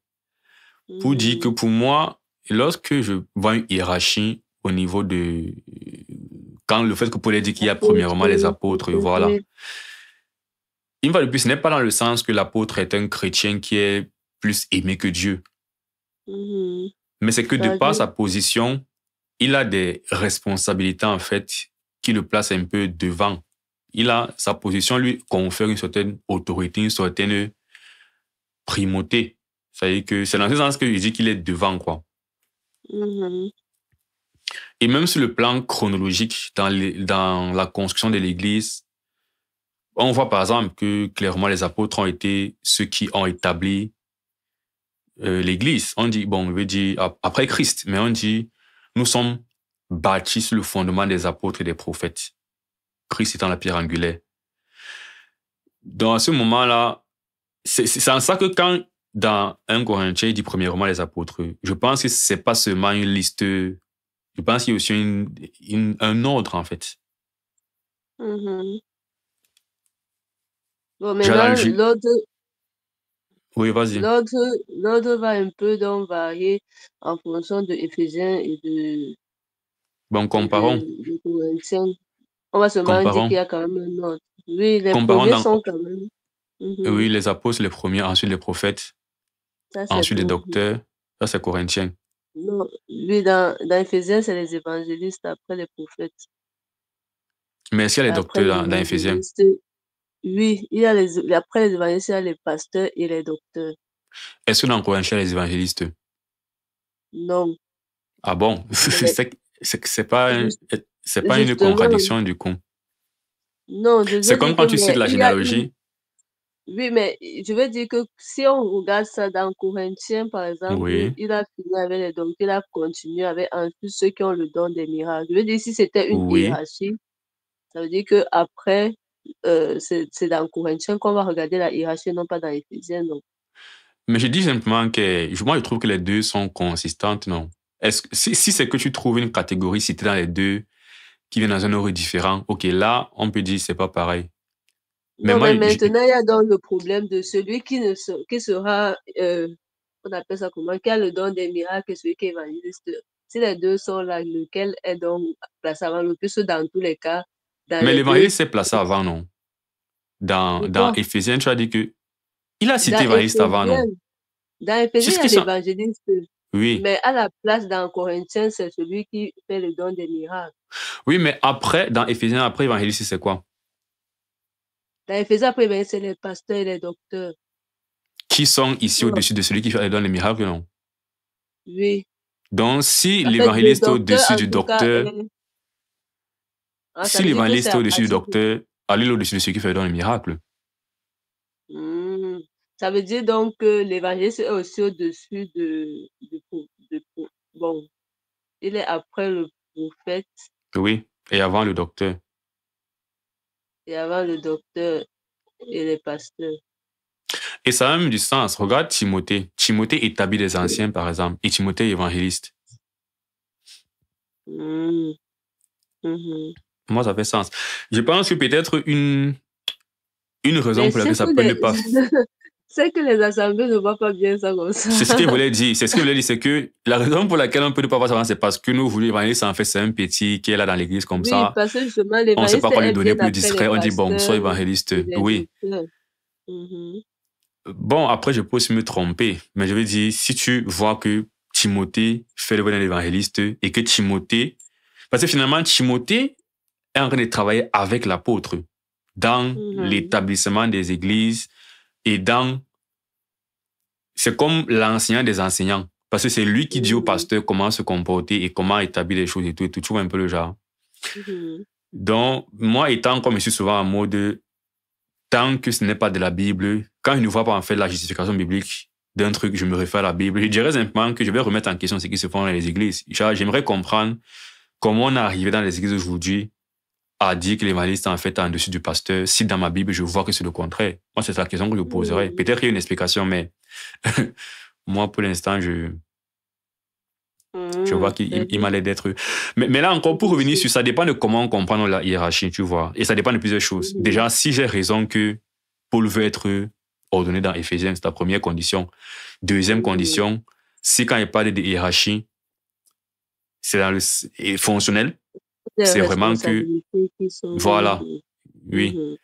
Pour dire que Mhm. pour moi, lorsque je vois une hiérarchie au niveau de... Quand le fait que Paul ait dit qu'il y a Apôtre, premièrement les apôtres, prophète, voilà. oui. Une fois de plus, ce n'est pas dans le sens que l'apôtre est un chrétien qui est plus aimé que Dieu, Mhm. mais c'est que de par C'est-à-dire, sa position, il a des responsabilités, en fait, qui le placent un peu devant. Sa position lui confère une certaine autorité, une certaine primauté. C'est-à-dire que c'est dans ce sens que je dis qu'il est devant, quoi. mhm. Et même sur le plan chronologique, dans la construction de l'Église, on voit par exemple que clairement les apôtres ont été ceux qui ont établi l'Église. On dit, bon, on veut dire après Christ, mais on dit, nous sommes bâtis sur le fondement des apôtres et des prophètes. Christ étant la pierre angulaire. Dans ce moment-là, c'est en ça que quand dans 1 Corinthiens, il dit premièrement les apôtres, je pense que c'est pas seulement une liste, je pense qu'il y a aussi un ordre en fait. Mhm. Bon, J'ai la maintenant, logique. Oui, vas-y. l'ordre va un peu donc varier en fonction de Éphésiens Bon, et de Corinthiens. On va seulement dire qu'il comparons, y a quand même un ordre. Oui, les comparons premiers dans, sont quand même. Mhm. oui, les apôtres, les premiers, ensuite les prophètes, Ça, c'est ensuite les pour. docteurs, ça c'est Corinthiens. Non, lui, dans Éphésiens, c'est les évangélistes après les prophètes. Mais est-ce qu'il y a les Après docteurs les dans Éphésiens? évangélistes, oui, il y a après les évangélistes, il y a les pasteurs et les docteurs. Est-ce que dans Corinthiens, il y a les évangélistes? Non, Ah bon? les- juste- C'est pas une justement, contradiction du coup. non, je C'est veux comme dire que, quand tu cites mais la il y a une, généalogie. oui, mais je veux dire que si on regarde ça dans Corinthiens, par exemple, Oui, il a fini avec les dons, il a continué avec ensuite ceux qui ont le don des miracles. Je veux dire, si c'était une oui. hiérarchie, ça veut dire que après, c'est dans Corinthiens qu'on va regarder la hiérarchie, non pas dans Éphésiens, non. Mais je dis simplement que moi, je trouve que les deux sont consistantes, non? Si c'est que tu trouves une catégorie citée dans les deux qui vient dans un ordre différent, ok, là, on peut dire c'est pas pareil. Mais Non, moi, mais maintenant, il y a donc le problème de celui qui sera, on appelle ça comment, qui a le don des miracles et celui qui est évangéliste. Si les deux sont là, lequel est donc placé avant le plus dans tous les cas, dans mais les deux. l'évangéliste s'est placé avant, non? De Dans quoi? Éphésiens, tu as dit que il a cité Dans évangéliste avant, Éphésiens, non? dans C'est Éphésiens, il ce y a qui sont. l'évangéliste, Oui. mais à la place dans Corinthiens, c'est celui qui fait le don des miracles. Oui, mais après, dans Éphésiens, après évangéliste, c'est quoi? Dans Éphésiens, après, ben, c'est les pasteurs et les docteurs. Qui sont ici Non, au-dessus de celui qui fait donne les miracles, non? oui. Donc, si En fait, le l'évangéliste est docteur, au-dessus en du tout cas, docteur, ça si veut dire que c'est l'évangéliste est à au-dessus du partir de. docteur, allez au-dessus de celui qui fait donner les miracles. Hmm. Ça veut dire donc que l'évangile est aussi au-dessus bon, il est après le prophète Oui, et avant le docteur. et avant le docteur et les pasteurs. Et ça a même du sens. Regarde Timothée. Timothée établit des anciens, par exemple, et Timothée est évangéliste. Hmm. Mhm. Moi, ça fait sens. Je pense que peut-être une raison Mais pour laquelle ça peut ne pas... c'est que les assemblées ne voient pas bien ça comme ça. C'est ce qu'il voulait dire. C'est ce qu'il voulait dire, c'est que la raison pour laquelle on peut ne pas voir ça, c'est parce que nous voulons l'évangéliste, en fait, c'est un petit qui est là dans l'église comme Oui, ça. parce que justement, On ne sait pas l'évangéliste quoi lui est donner bien pour le après les distraire. On dit, bon, sois pasteurs évangéliste. et les Oui. docteurs. Mhm. Bon, après, je peux aussi me tromper, mais je veux dire, si tu vois que Timothée fait le bon évangéliste et que Timothée Parce que finalement, Timothée est en train de travailler avec l'apôtre dans Mhm. l'établissement des églises et dans... C'est comme l'enseignant des enseignants. Parce que c'est lui qui dit au Mhm. pasteur comment se comporter et comment établir les choses et tout, et tout. Tu vois un peu le genre. Mhm. Donc, moi, étant comme je suis souvent en mode, tant que ce n'est pas de la Bible, quand je ne vois pas en fait la justification biblique d'un truc, je me réfère à la Bible. Je dirais simplement que je vais remettre en question ce qui se fait dans les églises. Genre, j'aimerais comprendre comment on est arrivé dans les églises aujourd'hui à dire que l'évangéliste est en fait en dessus du pasteur, si dans ma Bible, je vois que c'est le contraire. Moi, c'est la question que je poserais. Mhm. Peut-être qu'il y a une explication, mais moi, pour l'instant, je vois Mhm. qu'il C'est m'a l'air d'être... Mais là encore, pour revenir difficile. sur ça, dépend de comment on comprend la hiérarchie, tu vois. Et ça dépend de plusieurs choses. Mhm. Déjà, si j'ai raison que Paul veut être ordonné dans Éphésiens, c'est la première condition. Deuxième Mhm. condition, si quand il parle de hiérarchie, c'est dans le et fonctionnel, Des c'est vraiment que, responsabilités qui sont... voilà, oui. Mhm.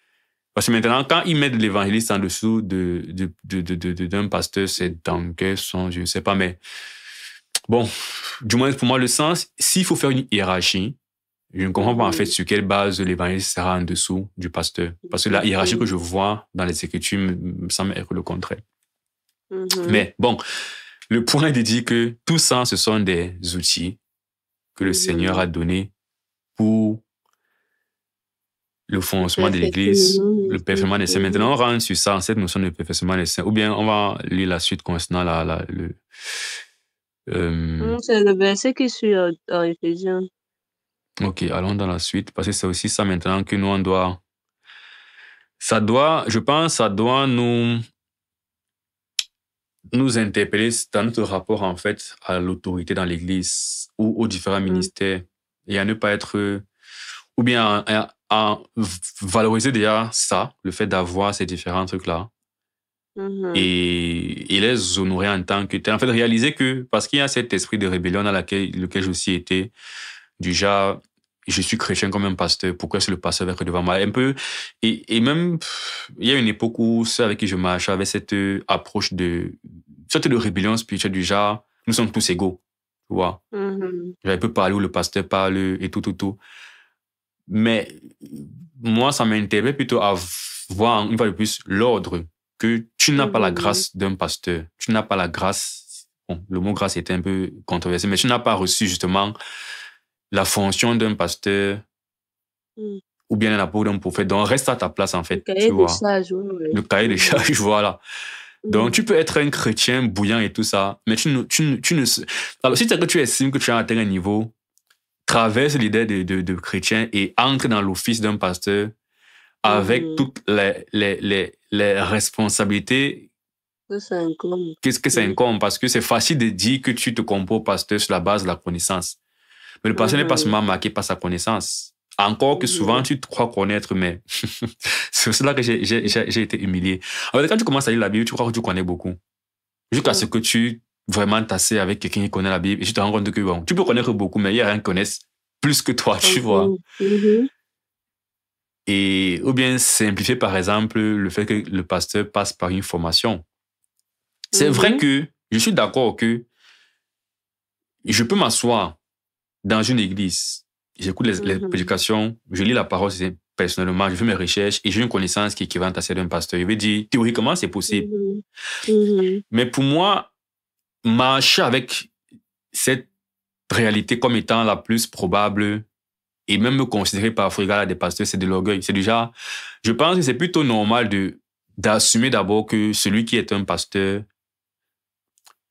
Parce que maintenant, quand ils mettent l'évangéliste en dessous d'un pasteur, c'est dans quel sens, je ne sais pas, mais bon, du moins pour moi, le sens, s'il faut faire une hiérarchie, je ne comprends pas en fait Mhm. sur quelle base l'évangéliste sera en dessous du pasteur. Parce que la hiérarchie que je Effectivement. vois dans les Écritures me semble être le contraire. Mhm. Mais bon, le point est de dire que tout ça, ce sont des outils que le Seigneur Mhm. a donnés pour le fonctionnement de l'Église, Perfectionnement le aussi. perfectionnement des saints. Mhm. Maintenant, on rentre sur ça, cette notion de perfectionnement des saints. Ou bien on va lire la suite concernant euh, C'est le verset qui suit en Éphésiens. ok, allons dans la suite, parce que c'est aussi ça maintenant que nous, on doit, je pense, ça doit nous interpeller dans notre rapport, en fait, à l'autorité dans l'Église ou aux différents Mhm. ministères et à ne pas être, ou bien à valoriser déjà ça, le fait d'avoir ces différents trucs-là Mhm. et les honorer en tant que tel. En fait, réaliser que, parce qu'il y a cet esprit de rébellion dans lequel je aussi été, du genre, je suis chrétien comme un pasteur, pourquoi est-ce que le pasteur va être devant moi? Un peu, et même, il y a une époque où ceux avec qui je marchais avaient cette approche sorte de rébellion spirituelle du genre, nous sommes tous égaux, tu vois. Mhm. J'avais peu parler où le pasteur parle et tout, tout, tout. Mais moi, ça m'intéressait plutôt à voir une fois de plus l'ordre, que tu n'as pas la Mhm. grâce d'un pasteur, tu n'as pas la grâce, bon, le mot grâce était un peu controversé, mais tu n'as pas reçu justement la fonction d'un pasteur Mhm. ou bien un apôtre d'un prophète. Donc, reste à ta place, en Le fait, tu cahier des vois. charges, oui, oui. Le cahier des Mhm. charges, voilà. Donc, Mhm. tu peux être un chrétien bouillant et tout ça, mais tu ne... Alors, si c'est que tu estimes que tu as atteint un niveau, traverse l'idée de chrétien et entre dans l'office d'un pasteur avec Mhm. toutes les responsabilités Ça, c'est incombe. qu'est-ce que ça Mhm. incombe, parce que c'est facile de dire que tu te comportes pasteur sur la base de la connaissance. Mais le pasteur n'est pas Mhm. seulement marqué par sa connaissance. Encore que souvent, Mhm. tu te crois connaître, mais c'est pour cela que j'ai été humilié. En fait, quand tu commences à lire la Bible, tu crois que tu connais beaucoup. Jusqu'à ce Mhm. que tu vraiment t'assais avec quelqu'un qui connaît la Bible et tu te rends compte que bon, tu peux connaître beaucoup, mais il y a rien qui connaisse plus que toi, tu vois. Encore. Mhm. Et, ou bien simplifier, par exemple, le fait que le pasteur passe par une formation. C'est vrai Mhm. que je suis d'accord que je peux m'asseoir dans une église, j'écoute les Mhm. prédications, je lis la parole personnellement, je fais mes recherches et j'ai une connaissance qui est équivalente à celle d'un pasteur. Je vais dire, théoriquement, c'est possible. Mhm. Mhm. Mais pour moi, marcher avec cette réalité comme étant la plus probable et même me considérer parfois égal à des pasteurs, c'est de l'orgueil. C'est déjà, je pense que c'est plutôt normal d'assumer d'abord que celui qui est un pasteur,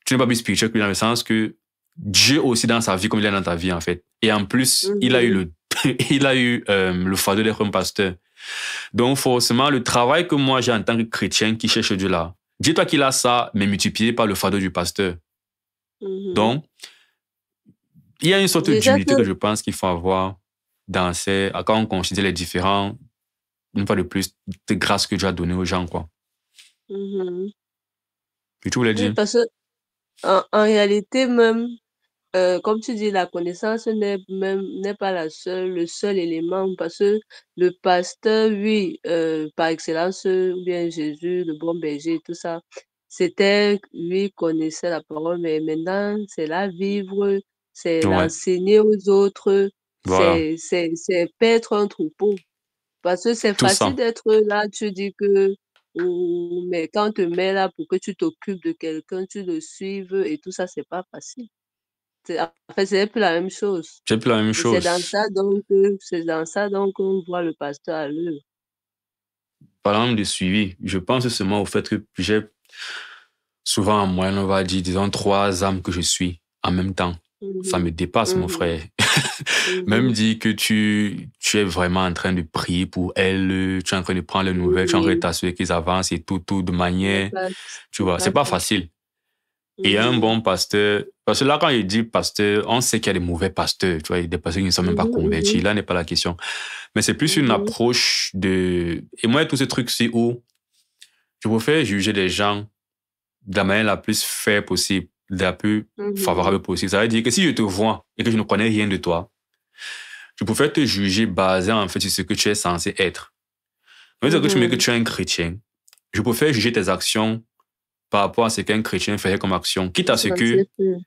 tu n'es pas plus spirituel que lui dans le sens que Dieu aussi dans sa vie comme il est dans ta vie en fait. Et en plus, il a eu Mhm. il a eu le fardeau d'être un pasteur. Donc forcément, le travail que moi j'ai en tant que chrétien qui cherche Dieu là, dis-toi qu'il a ça, mais multiplié par le fardeau du pasteur. Mhm. Donc, il y a une sorte Déjà que d'humilité que je pense qu'il faut avoir quand on considère les différents, une fois de plus, de grâces que Dieu a données aux gens, quoi. mhm. Et tu voulais Oui, dire? parce que en réalité même, comme tu dis, la connaissance n'est pas le seul élément parce que le pasteur, oui, par excellence, ou bien Jésus, le bon berger, tout ça, c'était, lui, connaissait la parole, mais maintenant, c'est la vivre, c'est Ouais. l'enseigner aux autres. Voilà, C'est paître un troupeau. Parce que c'est tout facile ça. d'être là, tu dis que, mais quand on te met là pour que tu t'occupes de quelqu'un, tu le suives et tout ça, c'est pas facile. En fait, c'est un peu la même chose. C'est plus la même Et chose. c'est dans ça donc on voit le pasteur à l'œuvre. Parlant de suivi, je pense seulement au fait que j'ai souvent en moyenne, on va dire, disons, 3 âmes que je suis en même temps. Ça me Mhm, dépasse, mon mhm, frère. Même mhm. dire que tu es vraiment en train de prier pour elles, tu es en train de prendre les nouvelles, tu es en train de Oui, t'assurer qu'ils avancent et tout de c'est manière, pas, tu c'est vois, c'est pas pas facile. facile. Et un Mhm, bon pasteur, parce que là, quand il dit pasteur, on sait qu'il y a des mauvais pasteurs, tu vois, il y a des pasteurs qui ne sont même pas mhm, convertis. mhm, Là n'est pas la question. Mais c'est plus une mhm, approche de, et moi, tous ces trucs, c'est où je préfère juger des gens de la manière la plus fair possible, de la plus mhm, favorable possible. Ça veut dire que si je te vois et que je ne connais rien de toi, je préfère te juger basé en fait sur ce que tu es censé être. Mais dire que tu me dis que mhm. tu es un chrétien, je préfère juger tes actions par rapport à ce qu'un chrétien ferait comme action, quitte à ce Ça ne sait que, plus.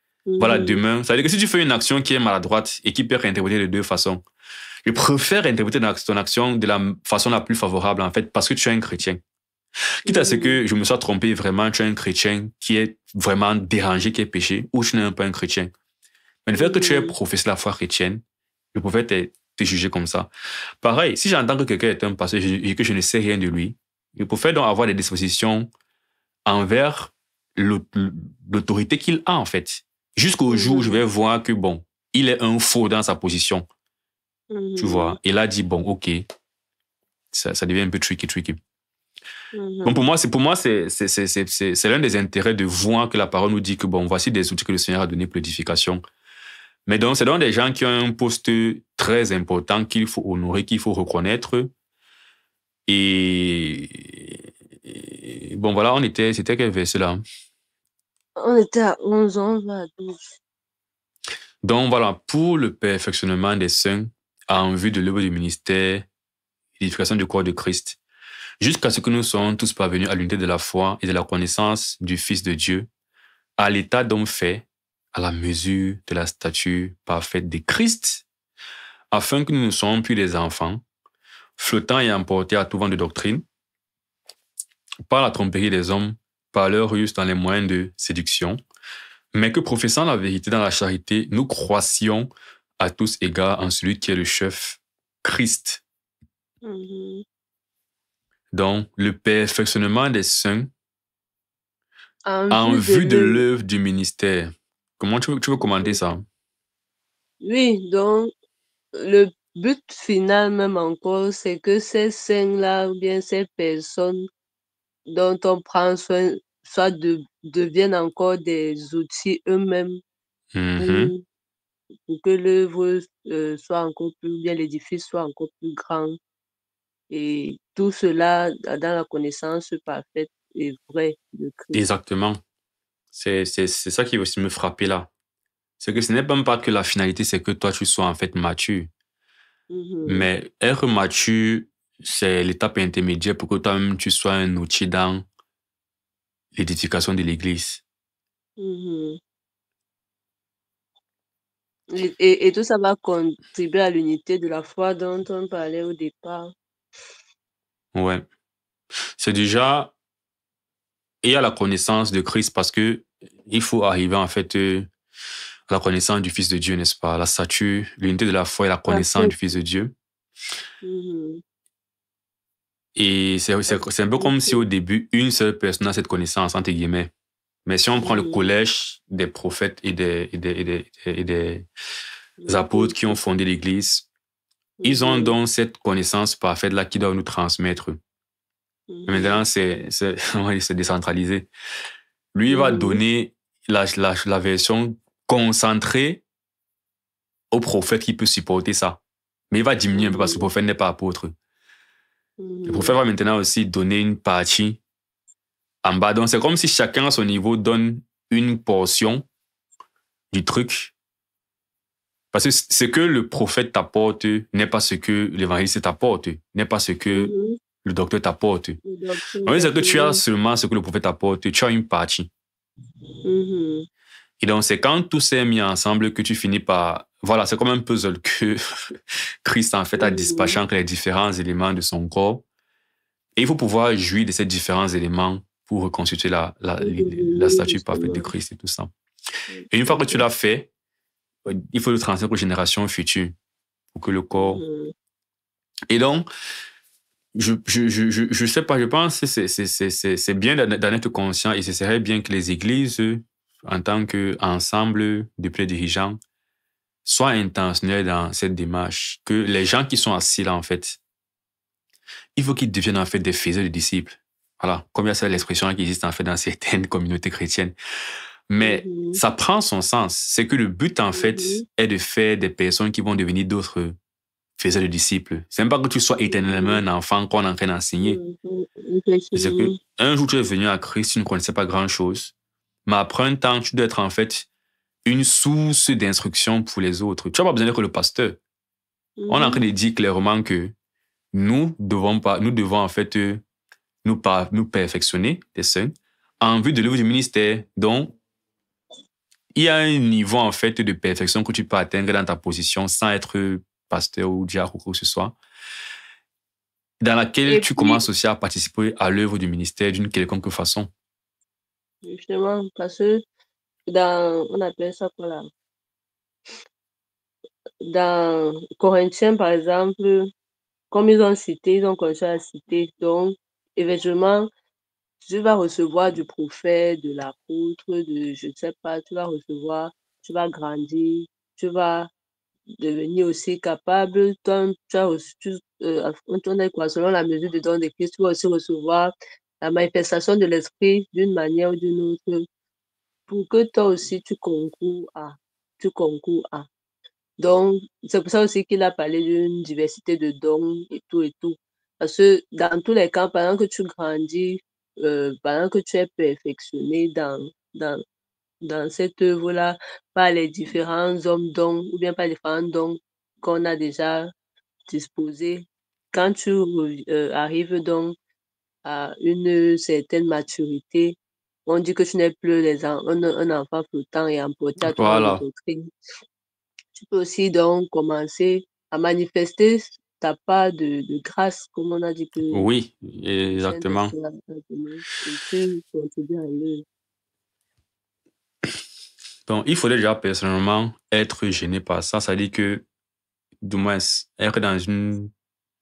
voilà, Mhm, demain, ça veut dire que si tu fais une action qui est maladroite et qui peut être interprétée de deux façons, je préfère interpréter ton action de la façon la plus favorable, en fait, parce que tu es un chrétien. Quitte à ce mhm, que je me sois trompé vraiment, tu es un chrétien qui est vraiment dérangé, qui est péché, ou tu n'es pas un chrétien. Mais le fait que tu aies mhm. professé la foi chrétienne, je pouvais te juger comme ça. Pareil, si j'entends que quelqu'un est un pasteur et que je ne sais rien de lui, je préfère donc avoir des dispositions envers l'autorité qu'il a, en fait. Jusqu'au jour où je Mhm, vais voir que, bon, il est un faux dans sa position, tu mhm, vois. Et là, dit, bon, ok, ça devient un peu tricky. Donc mhm, pour moi, c'est l'un des intérêts de voir que la parole nous dit que, bon, voici des outils que le Seigneur a donnés pour l'édification. Mais donc, c'est donc des gens qui ont un poste très important qu'il faut honorer, qu'il faut reconnaître. Bon, voilà, c'était quel verset là? On était à 11 ans, on va à 12. Donc, voilà, pour le perfectionnement des saints, en vue de l'œuvre du ministère, l'édification du corps de Christ, jusqu'à ce que nous soyons tous parvenus à l'unité de la foi et de la connaissance du Fils de Dieu, à l'état d'homme fait, à la mesure de la stature parfaite de Christ, afin que nous ne soyons plus des enfants, flottant et emportés à tout vent de doctrine, par la tromperie des hommes, par leur ruse dans les moyens de séduction, mais que professant la vérité dans la charité, nous croissions à tous égards en celui qui est le chef, Christ. Mhm. Donc, le perfectionnement des saints En en vue de vue de l'œuvre. l'œuvre du ministère. Comment tu veux commenter Mhm. ça? Oui, donc le but final même encore, c'est que ces saints-là ou bien ces personnes dont on prend soin, deviennent encore des outils eux-mêmes Mhm. pour, pour que l'œuvre soit encore plus, ou bien l'édifice soit encore plus grand. Et tout cela dans la connaissance parfaite et vraie de Christ. Exactement. C'est ça qui va aussi me frapper là. C'est que ce n'est même pas que la finalité, c'est que toi, tu sois en fait mature. Mhm, Mais être mature, c'est l'étape intermédiaire pour que toi-même, tu sois un outil dans l'édification de l'Église. mhm. Et tout ça va contribuer à l'unité de la foi dont on parlait au départ. Ouais. C'est déjà, et à la connaissance de Christ parce que il faut arriver en fait à la connaissance du Fils de Dieu, n'est-ce pas? La stature, l'unité de la foi et la connaissance Parfait. du Fils de Dieu. Mhm. Et c'est un peu comme si au début, une seule personne a cette connaissance, entre guillemets. Mais si on prend le Mhm. collège des prophètes et des apôtres qui ont fondé l'Église, ils ont Mhm. donc cette connaissance parfaite-là qui doit nous transmettre. Mais Mhm. maintenant, c'est décentralisé. Lui, il va Mhm. donner la version concentrée au prophète qui peut supporter ça. Mais il va diminuer un peu parce que le Mhm. prophète n'est pas apôtre. Le prophète Mhm. va maintenant aussi donner une partie en bas. Donc, c'est comme si chacun à son niveau donne une portion du truc. Parce que ce que le prophète t'apporte n'est pas ce que l'évangéliste t'apporte, n'est pas ce que Mhm. le docteur t'apporte. Le docteur On dit que tu as exactement. seulement ce que le prophète t'apporte, tu as une partie. Mhm. Et donc, c'est quand tout s'est mis ensemble que tu finis par... Voilà, c'est comme un puzzle que Christ, en fait, a dispatché entre les différents éléments de son corps. Et il faut pouvoir jouir de ces différents éléments pour reconstituer la statue parfaite de Justement. Christ et tout ça. Et une fois que tu l'as fait, il faut le transmettre aux générations futures pour que le corps... Et donc, je sais pas, je pense que c'est bien d'en être conscient et ce serait bien que les églises, en tant qu'ensemble de près dirigeants, soient intentionnels dans cette démarche, que les gens qui sont assis là, en fait, il faut qu'ils deviennent en fait des faiseurs de disciples. Voilà, comme il y a cette expression qui existe en fait dans certaines communautés chrétiennes. Mais ça prend son sens. C'est que le but en fait est de faire des personnes qui vont devenir d'autres faiseurs de disciples. C'est même pas que tu sois éternellement un enfant qu'on est en train d'enseigner. C'est que un jour tu es venu à Christ, tu ne connaissais pas grand-chose. Mais après un temps, tu dois être en fait une source d'instruction pour les autres. Tu n'as pas besoin d'être le pasteur. On est en train de dire clairement que nous devons en fait nous perfectionner, les saints, en vue de l'œuvre du ministère. Donc, il y a un niveau en fait de perfection que tu peux atteindre dans ta position sans être pasteur ou diacre ou quoi que ce soit, dans laquelle tu commences aussi à participer à l'œuvre du ministère d'une quelconque façon. Justement, parce que on appelle ça quoi là? Dans Corinthiens, par exemple, comme ils ont commencé à citer, donc, éventuellement, tu vas recevoir du prophète, de l'apôtre, je ne sais pas, tu vas grandir, tu vas devenir aussi capable, tu as reçu, on est quoi, selon la mesure du don de Christ, tu vas aussi recevoir la manifestation de l'esprit d'une manière ou d'une autre, pour que toi aussi tu concours à. Donc, c'est pour ça aussi qu'il a parlé d'une diversité de dons et tout et tout. Parce que dans tous les cas, pendant que tu grandis, pendant que tu es perfectionné dans cette œuvre-là, par les différents hommes dons ou bien par les différents dons qu'on a déjà disposés, quand tu arrives donc à une certaine maturité, on dit que tu n'es plus un enfant flottant et emporté à tout vent de Voilà. doctrine. Tu peux aussi donc commencer à manifester ta part de grâce, comme on a dit que Oui, le exactement. Saint-Esprit a donné, et tu contribues à l'œuvre. Donc, il faudrait déjà personnellement être gêné par ça. Ça dit que, du moins, être dans une...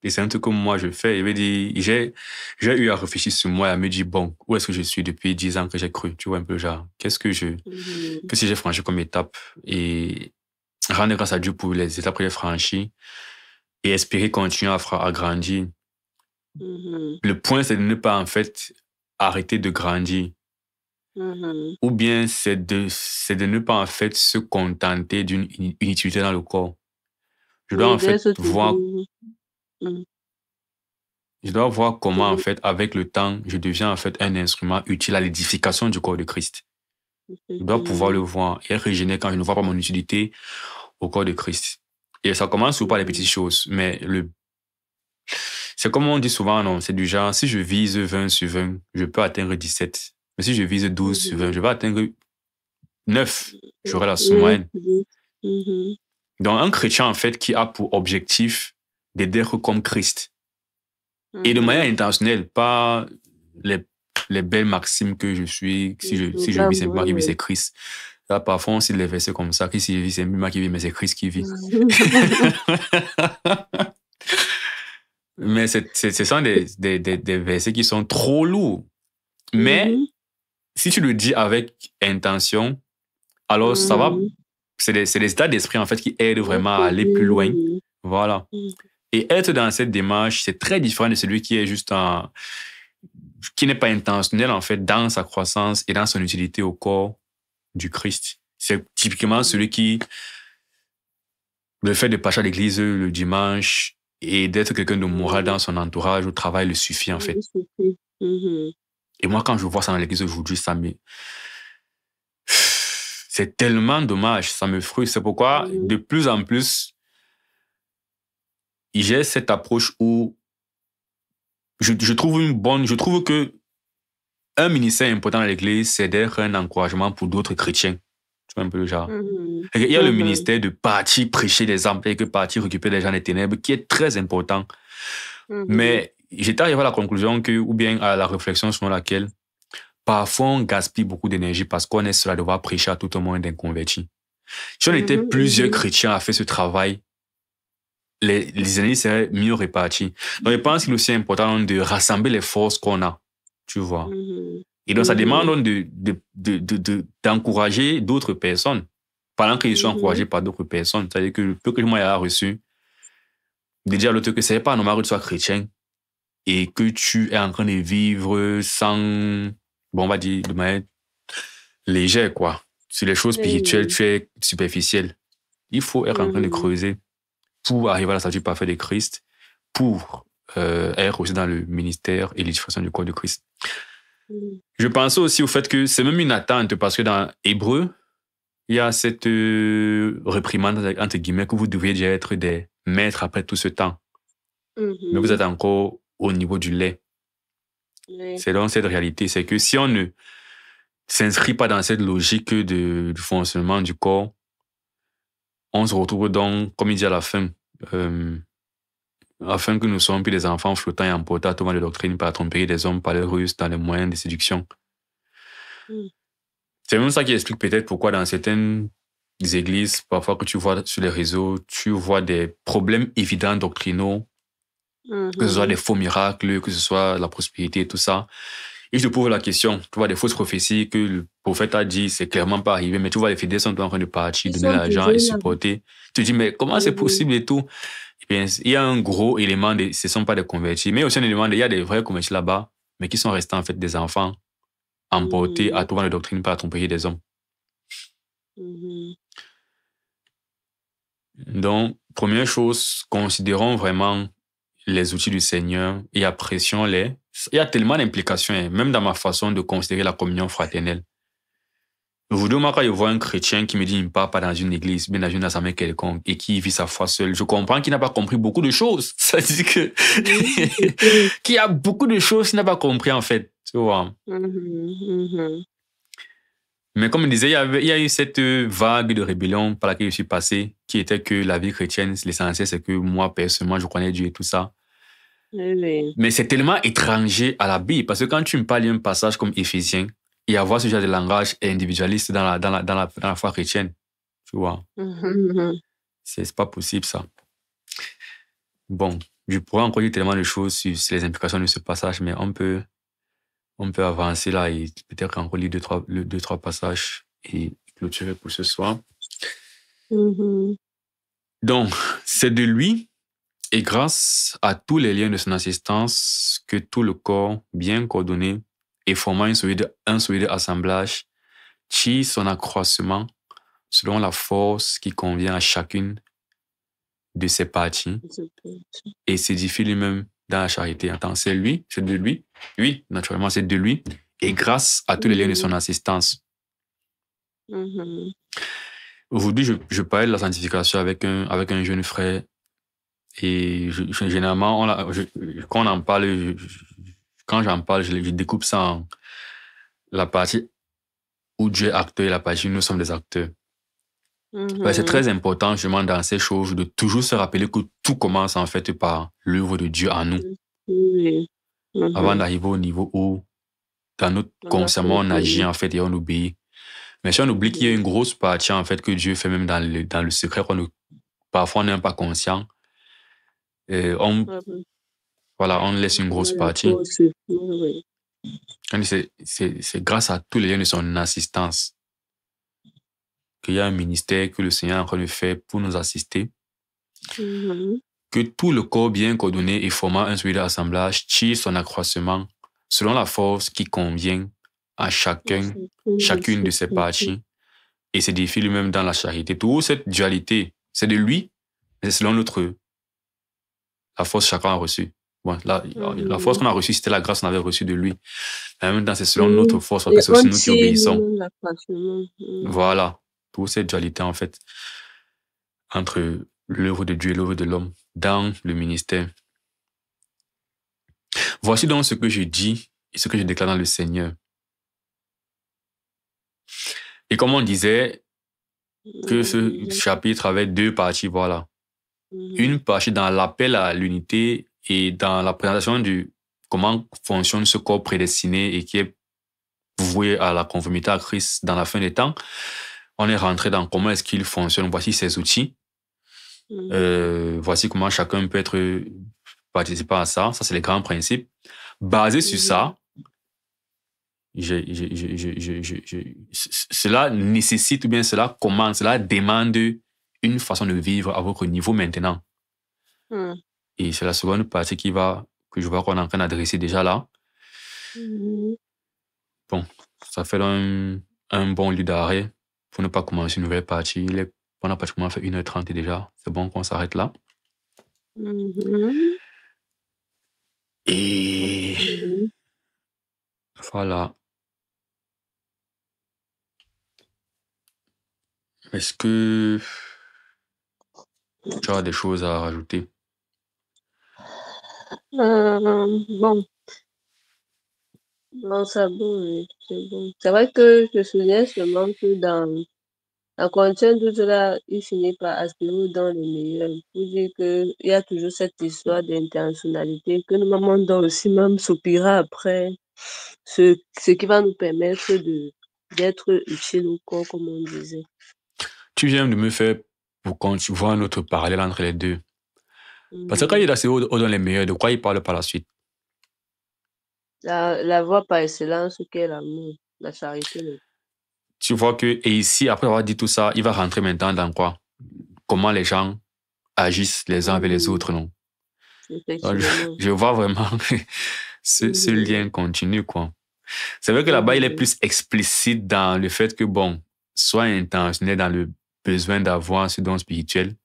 Et c'est un truc que moi je fais. Je veux dire, j'ai eu à réfléchir sur moi et à me dire, bon, où est-ce que je suis depuis 10 ans que j'ai cru? Tu vois, un peu genre, qu'est-ce que j'ai franchi comme étape? Et rendre grâce à Dieu pour les étapes que j'ai franchies et espérer continuer à grandir. Le point, c'est de ne pas, en fait, arrêter de grandir. Ou bien c'est de ne pas en fait se contenter d'une utilité dans le corps. Je dois Oui, en fait d'être voir, toujours. je dois voir comment en fait avec le temps je deviens en fait un instrument utile à l'édification du corps de Christ. Je dois pouvoir le voir et être gêné quand je ne vois pas mon utilité au corps de Christ. Et ça commence souvent par les petites choses, mais c'est comme on dit souvent, non, c'est du genre, si je vise 20 sur 20, je peux atteindre 17. Mais si je vise 12 sur 20, je vais atteindre 9. J'aurai la sous-moyenne. Donc, un chrétien, en fait, qui a pour objectif d'être comme Christ. Et de manière intentionnelle, pas les belles maximes que je suis, si je vis, c'est moi qui vis, c'est Christ. Là, parfois, on cite les versets comme ça, Christ, il vit, c'est moi qui vis, mais c'est Christ qui vit. Mais ce sont des versets qui sont trop lourds. Mais si tu le dis avec intention, alors ça va. C'est des états d'esprit, en fait, qui aident vraiment à aller plus loin. Voilà. Et être dans cette démarche, c'est très différent de celui qui est juste qui n'est pas intentionnel, en fait, dans sa croissance et dans son utilité au corps du Christ. C'est typiquement celui qui, le fait de passer à l'église le dimanche et d'être quelqu'un de moral dans son entourage au travail le suffit, en fait. Et moi, quand je vois ça dans l'église aujourd'hui, c'est tellement dommage, ça me frustre. C'est pourquoi, de plus en plus, j'ai cette approche où je trouve que un ministère important dans l'église, c'est d'être un encouragement pour d'autres chrétiens. Tu vois un peu le genre. Mhm. Il y a le Mhm. ministère de partir prêcher des âmes et que partir récupérer les gens des ténèbres qui est très important. Mhm. Mais j'étais arrivé à la conclusion que, ou bien à la réflexion selon laquelle parfois on gaspille beaucoup d'énergie parce qu'on est seul à devoir prêcher à tout un monde d'inconvertis. Si on était Mhm. plusieurs Mhm. chrétiens à faire ce travail, les énergies seraient mieux réparties. Donc je pense qu'il est aussi important de rassembler les forces qu'on a, tu vois. Mhm. Et donc ça demande Mhm. donc d'encourager d'autres personnes pendant qu'ils sont Mhm. encouragés par d'autres personnes. C'est-à-dire que le peu que moi j'ai reçu, de dire à l'autre que c'est pas normal que tu sois chrétien et que tu es en train de vivre sans, bon, on va dire, de manière légère, quoi. Sur les choses spirituelles, Oui. tu es superficiel. Il faut être en train de Mhm. creuser pour arriver à la statue parfaite de Christ, pour être aussi dans le ministère et l'édification du corps de Christ. Mhm. Je pensais aussi au fait que c'est même une attente parce que dans Hébreu, il y a cette réprimande, entre guillemets, que vous devriez déjà être des maîtres après tout ce temps. Mais vous Mhm. êtes encore au niveau du lait. Oui. C'est donc cette réalité, c'est que si on ne s'inscrit pas dans cette logique du fonctionnement du corps, on se retrouve donc, comme il dit à la fin, euh, afin que nous soyons plus des enfants flottants et emportés à tout vent de doctrine par la tromperie des hommes, par les ruses, dans les moyens de séduction. Mhm. C'est même ça qui explique peut-être pourquoi dans certaines églises, parfois que tu vois sur les réseaux, tu vois des problèmes évidents doctrinaux, que ce soit des Mhm. faux miracles, que ce soit la prospérité et tout ça. Et je te pose la question, tu vois des fausses prophéties que le prophète a dit, c'est clairement pas arrivé, mais tu vois les fidèles sont en train de partir, Ils donner sont l'argent et toujours là. supporter. Tu te dis, mais comment c'est Mhm. possible et tout? Eh bien, il y a un gros élément, ce ne sont pas des convertis, mais aussi un élément, il y a des vrais convertis là-bas, mais qui sont restés en fait des enfants emportés à Mhm. tout vent de doctrine par la tromperie des hommes. Mhm. Donc, première chose, considérons vraiment les outils du Seigneur et apprécions-les. Il y a tellement d'implications, hein, même dans ma façon de considérer la communion fraternelle. Aujourd'hui, moi, quand je vois un chrétien qui me dit qu'il ne part pas dans une église, mais dans une assemblée quelconque, et qui vit sa foi seul, je comprends qu'il n'a pas compris beaucoup de choses. Ça veut dire que, Oui, c'est clair. qu'il y a beaucoup de choses qu'il n'a pas compris, en fait. Tu vois. Mhm. Mhm. Mais comme je disais, il y a eu cette vague de rébellion par laquelle je suis passé, qui était que la vie chrétienne, l'essentiel, c'est que moi, personnellement, je connais Dieu et tout ça. Oui, oui. Mais c'est tellement étranger à la Bible, parce que quand tu me parles d'un passage comme Éphésiens, et avoir ce genre de langage individualiste dans la foi chrétienne, tu vois, Mhm. c'est pas possible, ça. Bon, je pourrais encore dire tellement de choses sur les implications de ce passage, mais on peut avancer là et peut-être encore lire deux, trois passages et clôturer pour ce soir. Mhm. Donc, c'est de lui et grâce à tous les liens de son assistance que tout le corps, bien coordonné et formant un solide assemblage, tire son accroissement selon la force qui convient à chacune de ses parties et s'édifie lui-même dans la charité. Attends, c'est de lui. Oui, naturellement, c'est de lui. Et grâce à tous les liens de son Mhm. assistance. Mhm. Aujourd'hui, je parlais de la sanctification avec un jeune frère. Et généralement, quand on en parle, quand j'en parle, je découpe ça en la partie où Dieu est acteur et la partie où nous sommes des acteurs. Ouais, c'est Mhm. très important, justement, dans ces choses, de toujours se rappeler que tout commence en fait par l'œuvre de Dieu en nous, Oui. avant Mhm. d'arriver au niveau où, dans notre On doit consciemment, on agit fonctionner. en fait et on obéit. Mais si on oublie qu'il y a Mhm. une grosse partie en fait que Dieu fait même dans le secret parfois on n'est même pas conscient, et Mhm. voilà, on laisse une On grosse a la partie. force. Oui. C'est grâce à tous les liens de son assistance qu'il y a un ministère que le Seigneur est en train de faire pour nous assister, Mhm. que tout le corps bien coordonné et formant un solide assemblage tire son accroissement selon la force qui convient à chacune de ses parties et s'édifie lui-même dans la charité. Toute cette dualité, c'est de lui, mais c'est selon la force que chacun a reçue. Bon, la force Mhm. qu'on a reçue, c'était la grâce qu'on avait reçue de lui. Mais en même temps, c'est selon notre Oui. force, parce que Et c'est aussi on nous qui tire obéissons. nous-mêmes l'accroissement. Mhm. Voilà. Toute cette dualité, en fait, entre l'œuvre de Dieu et l'œuvre de l'homme dans le ministère. Voici donc ce que je dis et ce que je déclare dans le Seigneur. Et comme on disait, que ce chapitre avait deux parties, voilà. Une partie dans l'appel à l'unité et dans la présentation du comment fonctionne ce corps prédestiné et qui est voué à la conformité à Christ dans la fin des temps. On est rentré dans comment est-ce qu'il fonctionne. Voici ses outils. Voici comment chacun peut être participant à ça. Ça, c'est les grands principes. Basé sur ça, cela nécessite ou bien cela commande, cela demande une façon de vivre à votre niveau maintenant. Et c'est la seconde partie que je vois qu'on est en train d'adresser déjà là. Bon, ça fait un bon lieu d'arrêt pour ne pas commencer une nouvelle partie. On a pratiquement fait 1h30 déjà. C'est bon qu'on s'arrête là. Et voilà. Est-ce que tu as des choses à rajouter? Bon, non, c'est bon, oui, c'est bon. C'est vrai que je souviens seulement que dans la condition de cela, il finit par aspirer dans le meilleur. Pour dire qu'il y a toujours cette histoire d'intentionnalité que nos mamans doivent aussi même s'opérer après, ce qui va nous permettre d'être utile au corps, comme on disait. Tu viens de me faire pour quand tu vois un autre parallèle entre les deux. Parce que quand il est assez haut dans les meilleurs, de quoi il parle par la suite? La voie par excellence qu'est l'amour, la charité. Tu vois que, et ici, après avoir dit tout ça, il va rentrer maintenant dans quoi? Comment les gens agissent les uns avec les autres, non? Donc, Effectivement. je vois vraiment ce lien continu, quoi. C'est vrai que là-bas, il est plus explicite dans le fait que, bon, sois intentionnel dans le besoin d'avoir ce don spirituel.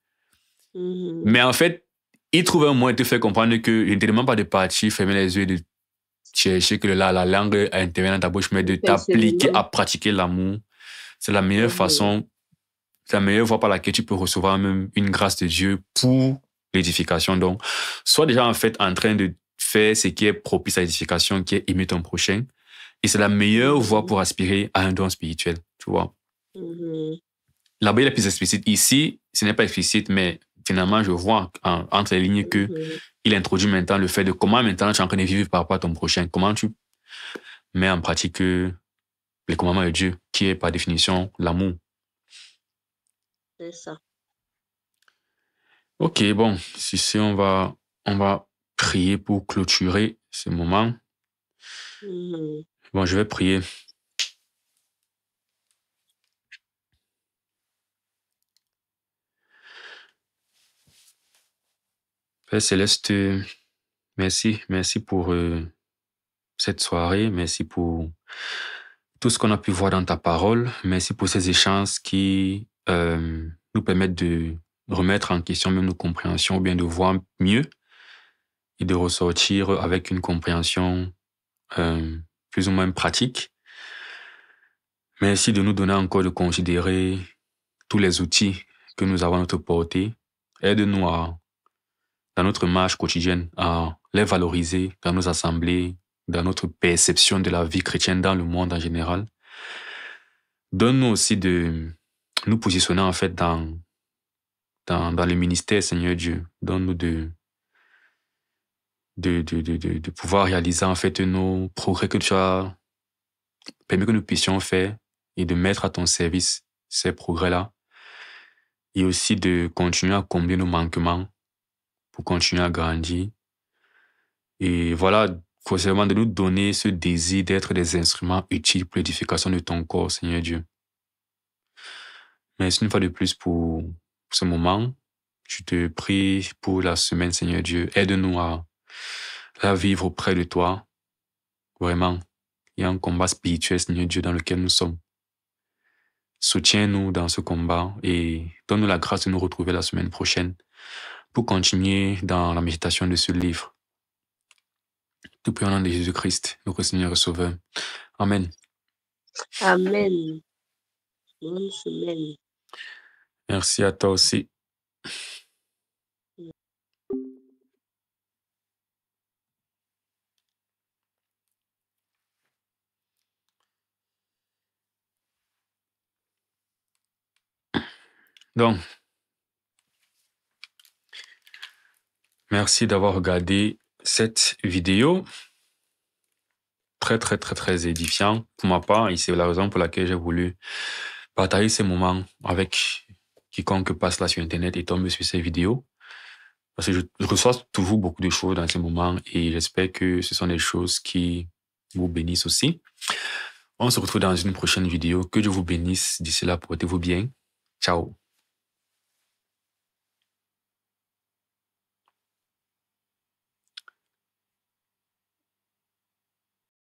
Mais en fait, il trouve un moyen de te faire comprendre que je ne te demande pas de partir, fermer les yeux et de chercher que la langue intervient dans ta bouche, mais de t'appliquer à pratiquer l'amour. C'est la meilleure façon, c'est la meilleure voie par laquelle tu peux recevoir même une grâce de Dieu pour l'édification. Donc, sois déjà en fait en train de faire ce qui est propice à l'édification, qui est aimer ton prochain. Et c'est la meilleure voie pour aspirer à un don spirituel, tu vois. Là-bas, il est plus explicite. Ici, ce n'est pas explicite, mais finalement, je vois entre les lignes que il introduit maintenant le fait de comment maintenant tu es en train de vivre par rapport à ton prochain. Comment tu mets en pratique les commandements de Dieu, qui est par définition l'amour. C'est ça. Ok, bon, si on va prier pour clôturer ce moment. Bon, je vais prier. Père Céleste, merci pour cette soirée, merci pour tout ce qu'on a pu voir dans ta parole, merci pour ces échanges qui nous permettent de remettre en question même nos compréhensions ou bien de voir mieux et de ressortir avec une compréhension plus ou moins pratique. Merci de nous donner encore de considérer tous les outils que nous avons à notre portée. Aide-nous dans notre marche quotidienne à les valoriser dans nos assemblées, dans notre perception de la vie chrétienne dans le monde en général. Donne-nous aussi de nous positionner en fait dans le ministère, Seigneur Dieu. Donne-nous de pouvoir réaliser en fait nos progrès que tu as permis que nous puissions faire et de mettre à ton service ces progrès-là. Et aussi de continuer à combler nos manquements pour continuer à grandir. Et voilà, forcément de nous donner ce désir d'être des instruments utiles pour l'édification de ton corps, Seigneur Dieu. Merci une fois de plus pour ce moment. Je te prie pour la semaine, Seigneur Dieu. Aide-nous à vivre auprès de toi. Vraiment. Il y a un combat spirituel, Seigneur Dieu, dans lequel nous sommes. Soutiens-nous dans ce combat et donne-nous la grâce de nous retrouver la semaine prochaine pour continuer dans la méditation de ce livre. Tout prie au nom de Jésus-Christ, notre Seigneur et Sauveur. Amen. Amen. Bonne semaine. Merci à toi aussi. Donc, merci d'avoir regardé cette vidéo. Très, très, très, très édifiant pour ma part. Et c'est la raison pour laquelle j'ai voulu partager ces moments avec quiconque passe là sur Internet et tombe sur ces vidéos. Parce que je reçois toujours beaucoup de choses dans ces moments et j'espère que ce sont des choses qui vous bénissent aussi. On se retrouve dans une prochaine vidéo. Que Dieu vous bénisse. D'ici là, portez-vous bien. Ciao.